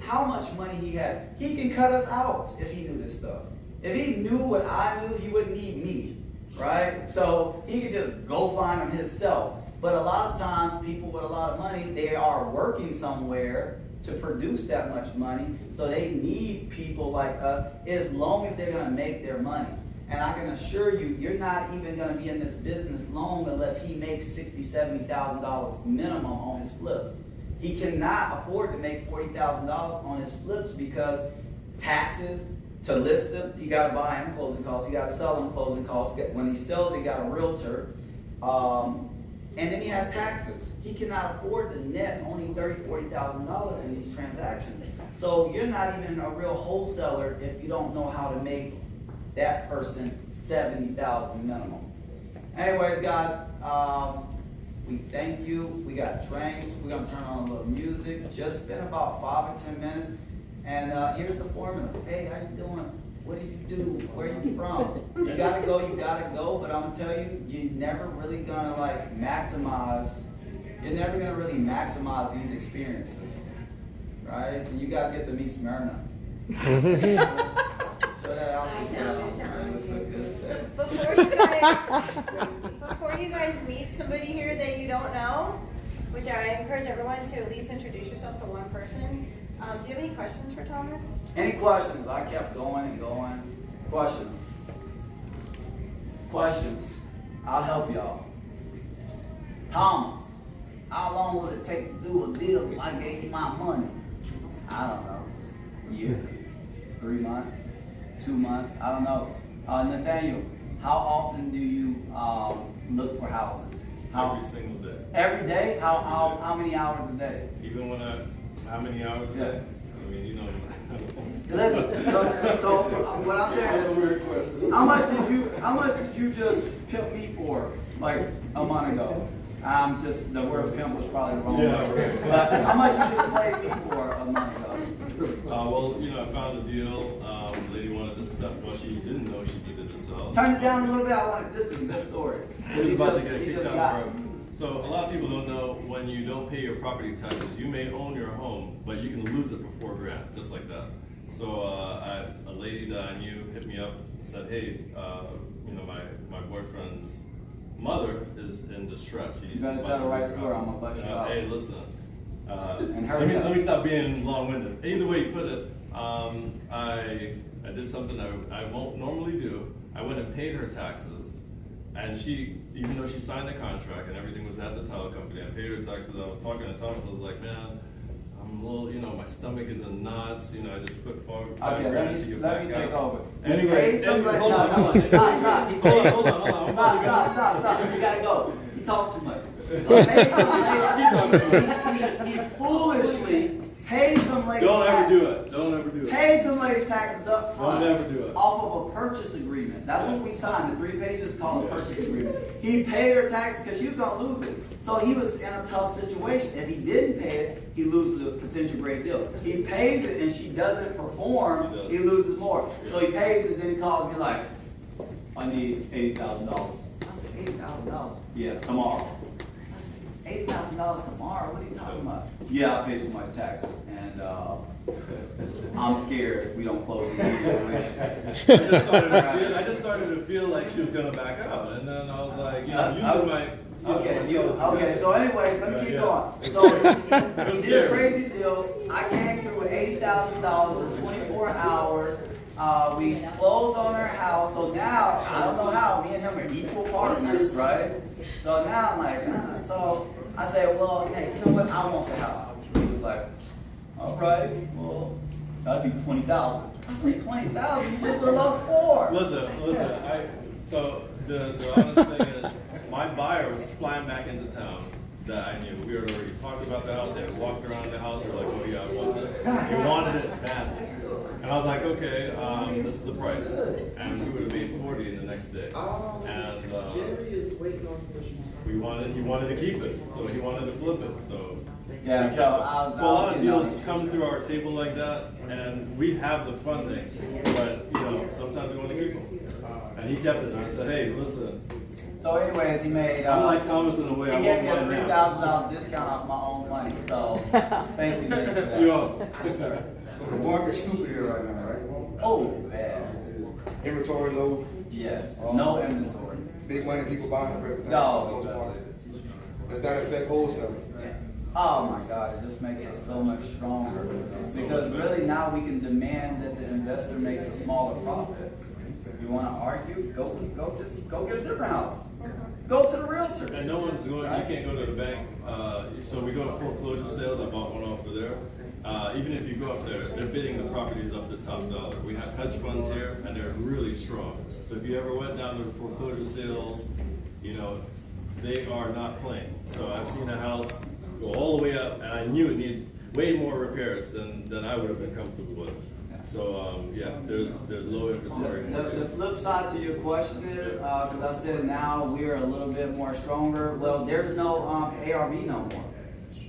how much money he has. He can cut us out if he knew this stuff. If he knew what I knew, he wouldn't need me, right? So he could just go find them himself. But a lot of times, people with a lot of money, they are working somewhere to produce that much money, so they need people like us as long as they're gonna make their money. And I can assure you, you're not even gonna be in this business long unless he makes $60,000, $70,000 minimum on his flips. He cannot afford to make $40,000 on his flips because taxes. To list them, you got to buy him closing costs. You got to sell him closing costs. When he sells, he got a realtor, and then he has taxes. He cannot afford to net only $30,000, $40,000 in these transactions. So you're not even a real wholesaler if you don't know how to make that person $70,000 minimum. Anyways, guys, we thank you. We got drinks. We're gonna turn on a little music. Just spend about 5 or 10 minutes. And here's the formula. Hey, how you doing? What do you do? Where are you from? You gotta go, but I'm gonna tell you, you're never really gonna really maximize these experiences. Right? And you guys get to meet Smyrna. Show that outfit down. Smyrna looks like this.
Before you guys meet somebody here that you don't know, which I encourage everyone to at least introduce yourself to one person. Do you have any questions for Thomas?
Any questions? I kept going and going. Questions? Questions? I'll help y'all. Thomas, how long will it take to do a deal if I gave you my money? I don't know. A year? 3 months? 2 months? I don't know. Nathaniel, how often do you look for houses?
Every single day.
Every day? How many hours a day?
Even when how many hours a day? I mean, you know.
Listen, so what I'm saying
That's a
is,
weird question.
how much did you just pimp me for like a month ago? The word pimp was probably the wrong word. But how much did you play me for a month ago?
Well, I found a deal. The lady wanted to sell. Well, she didn't know she needed to sell.
Turn it down a little bit. This is a good story.
He was about to get kicked out of So a lot of people don't know when you don't pay your property taxes, you may own your home, but you can lose it for $4,000, just like that. So a lady that I knew hit me up and said, hey, you know, my boyfriend's mother is in distress.
You better tell the right story, I'm gonna bust you out.
Hey, listen.
And hurry up.
Let me stop being long-winded. Either way you put it, I did something I won't normally do. I went and paid her taxes. And she, even though she signed the contract and everything was at the title company, I paid her taxes. I was talking to Thomas, I was like, man, I'm a little, you know, my stomach is in knots, you know, I just put $5,000 to get
let me
back
take
out.
over.
Anyway, hold on.
Stop. You gotta go. You talk too much. He foolishly paid some lady.
Don't ever do it. Don't ever do it.
Paid some lady taxes up front.
Don't ever do it.
Off of a purchase agreement. That's what we signed. The 3 pages is called a purchase agreement. He paid her taxes because she was gonna lose it. So he was in a tough situation. If he didn't pay it, he loses a potential great deal. He pays it and she doesn't perform, he loses more. So he pays it, then he calls me like, I need $80,000. I said, $80,000? Yeah, tomorrow. I said, $80,000 tomorrow? What are you talking about? Yeah, I paid some of my taxes, and I'm scared if we don't close the deal.
I just started to feel like she was gonna back out, and then I was like, you know, using my.
Okay, so anyways, let me keep going. So, he did a crazy deal. I came through with $80,000 in 24 hours. We closed on her house, so now, I don't know how, me and him are equal partners, right? So now I'm like, so I said, well, hey, you know what, I want the house. He was like, all right, well, that'd be $20,000. I said, $20,000? You just would've lost $4.
Listen, so the honest thing is, my buyer was flying back into town that I knew. We had already talked about the house, they had walked around the house, they were like, oh yeah, I want this. He wanted it badly. And I was like, okay, this is the price. And we would have made 40 in the next day. And he wanted to keep it, so he wanted to flip it. So
yeah,
so a lot of deals come through our table like that, and we have the funding, but you know, sometimes we want to keep them. And he kept it, and I said, hey, listen.
So anyways, he made,
I'm like Thomas in a way.
he gave me a $3,000 discount off my own money, so thank you Nick, for that.
You're welcome. Yes, sir.
So the market's stupid here right now, right?
Oh, man.
Inventory low.
Yes, no inventory.
Big money, people buying up everything.
No,
Does that affect wholesale?
oh my God, it just makes us so much stronger. Because really now we can demand that the investor makes a smaller profit. If you want to argue, go get a different house. Go to the realtor.
And no one's going, you can't go to the bank. So we go to foreclosure sales. I bought one off of there. Even if you go up there, they're bidding the properties up to top dollar. We have hedge funds here, and they're really strong. So if you ever went down to the foreclosure sales, you know, they are not playing. So I've seen a house go all the way up, and I knew it needed way more repairs than I would have been comfortable with. So yeah, there's low inventory.
The flip side to your question is, because I said now we're a little bit more stronger. Well, there's no ARV no more.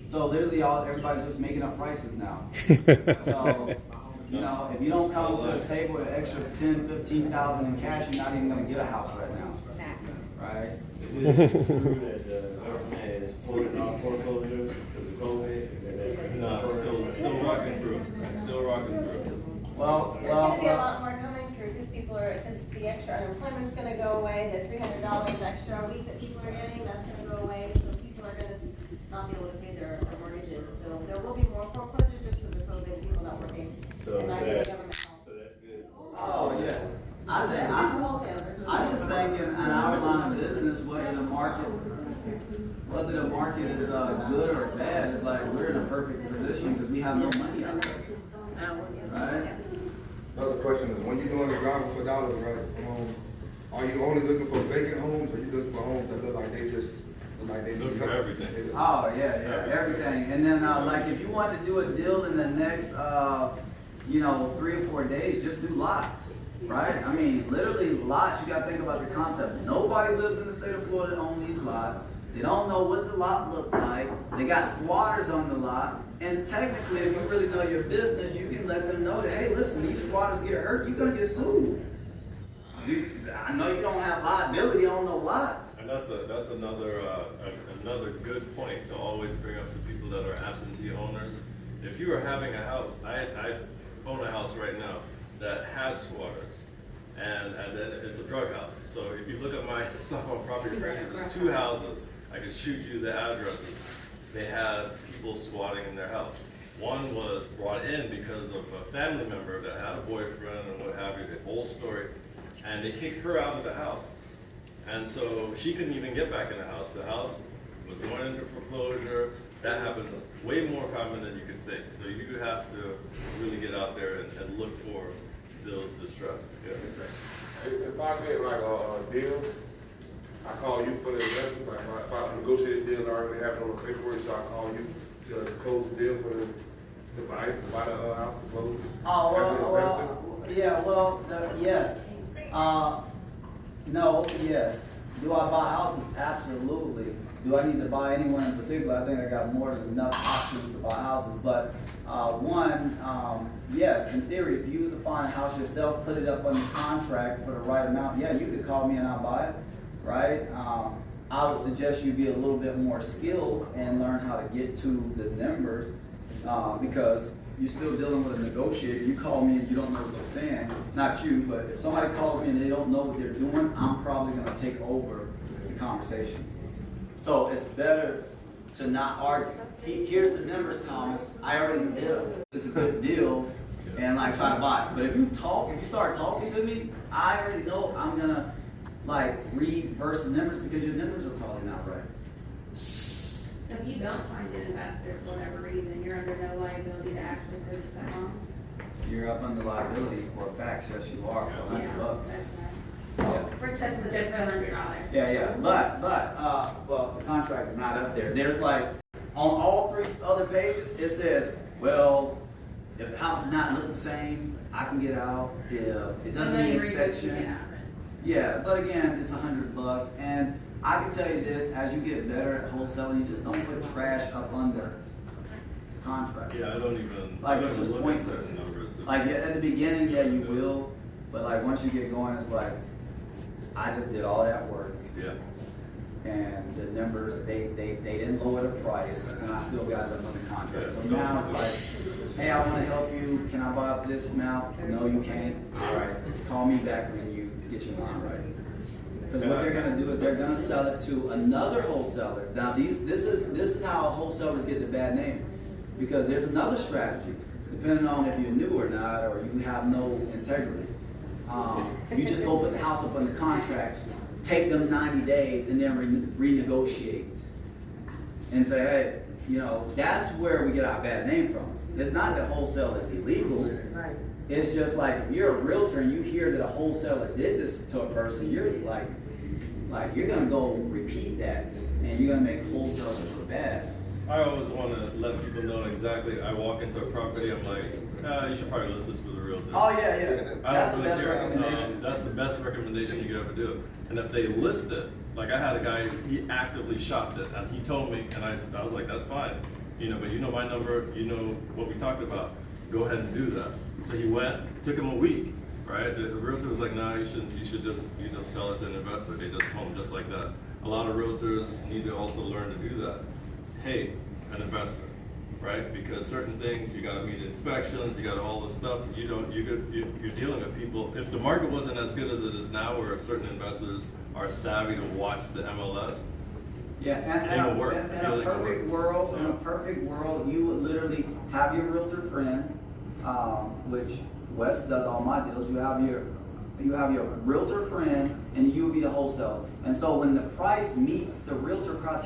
So literally, everybody's just making up prices now. So you know, if you don't come to the table with an extra 10, 15,000 in cash, you're not even going to get a house right now. Right?
Is it true that the government is pulling off foreclosures because of COVID? No, still rocking through. Still rocking through.
There's going to be a lot more coming through because because the extra unemployment's going to go away, the $300 extra a week that people are getting, that's going to go away, so people are going to not be able to pay their mortgages. So there will be more foreclosures just because of COVID, people not working and not getting government help.
So that's good.
Oh yeah. I just think in our line of business, whether the market is good or bad, it's like we're in a perfect position because we have no money out there. Right?
Another question is, when you're doing the driving for dollars, right? Are you only looking for vacant homes, or you looking for homes that look like they just
Look for everything.
Oh yeah, everything. And then like if you want to do a deal in the next 3 or 4 days, just do lots. Right? I mean, literally lots, you gotta think about the concept. Nobody lives in the state of Florida that own these lots. They don't know what the lot look like. They got squatters on the lot. And technically, if you really know your business, you can let them know that, hey, listen, these squatters get hurt, you're gonna get sued. I know you don't have liability on the lot.
And that's another good point to always bring up to people that are absentee owners. If you are having a house, I own a house right now that had squatters, and then it's a drug house. So if you look at my stuff on property prices, there's 2 houses. I could shoot you the addresses. They had people squatting in their house. One was brought in because of a family member that had a boyfriend and what have you, the whole story, and they kicked her out of the house. And so she couldn't even get back in the house. The house was going into foreclosure. That happens way more common than you could think. So you have to really get out there and look for those distress. Yeah.
If I get like a deal, I call you for the investment. Like if I negotiate a deal, I already have it on the paperwork, so I call you to close the deal to buy the house and close.
Yes. No, yes. Do I buy houses? Absolutely. Do I need to buy anywhere in particular? I think I got more than enough options to buy houses. But yes, in theory, if you was to find a house yourself, put it up under contract for the right amount, yeah, you could call me and I'll buy it, right? I would suggest you be a little bit more skilled and learn how to get to the numbers because you're still dealing with a negotiator. You call me and you don't know what you're saying. Not you, but if somebody calls me and they don't know what they're doing, I'm probably gonna take over the conversation. So it's better to not argue. Here's the numbers, Thomas. I already did them. It's a good deal, and like try to buy it. But if you start talking to me, I already know I'm gonna like reverse the numbers because your numbers are probably not right.
So if you don't find an investor for whatever reason, you're under no liability to actually purchase that home?
You're up under liability for a fact. Yes, you are for $100.
That's right.
Yeah.
For just for $100.
Yeah. But well, the contract is not up there. There's like on all 3 other pages, it says, well, if the house is not looking the same, I can get out. If it doesn't need inspection. Yeah, but again, it's $100, and I can tell you this: as you get better at wholesaling, you just don't put trash up under contract.
Yeah, I don't even
Like it's
look
just
at
pointless.
certain numbers.
Like at the beginning, yeah, you will, but like once you get going, it's like I just did all that work.
Yeah.
And the numbers, they didn't lower the price, and I still got them under contract. So now it's like, hey, I want to help you. Can I buy up this amount? No, you can't. All right, call me back when you get your line right. Because what they're gonna do is they're gonna sell it to another wholesaler. Now this is how wholesalers get the bad name, because there's another strategy, depending on if you're new or not, or you have no integrity. You just go put the house up under contract, take them 90 days, and then renegotiate. And say, hey, you know, that's where we get our bad name from. It's not that wholesale is illegal.
Right.
It's just like if you're a realtor and you hear that a wholesaler did this to a person, you're like you're gonna go repeat that, and you're gonna make wholesalers look bad.
I always want to let people know exactly. I walk into a property, I'm like, you should probably list this with a realtor.
Oh yeah.
I
That's
don't
the
really
best
care.
recommendation.
That's the best recommendation you could ever do. And if they list it, like I had a guy, he actively shopped it, and he told me, and I was like, that's fine, you know, but you know my number, you know what we talked about. Go ahead and do that. So he went. Took him a week, right? The realtor was like, nah, you should just sell it to an investor. They just told him just like that. A lot of realtors need to also learn to do that. Hey, an investor, right? Because certain things, you gotta meet inspections, you gotta all this stuff. You're dealing with people. If the market wasn't as good as it is now, where certain investors are savvy to watch the MLS,
Yeah, in a perfect world, you would literally have your realtor friend, which Wes does all my deals. You have your realtor friend, and you would be the wholesaler. And so when the price meets the realtor criteria,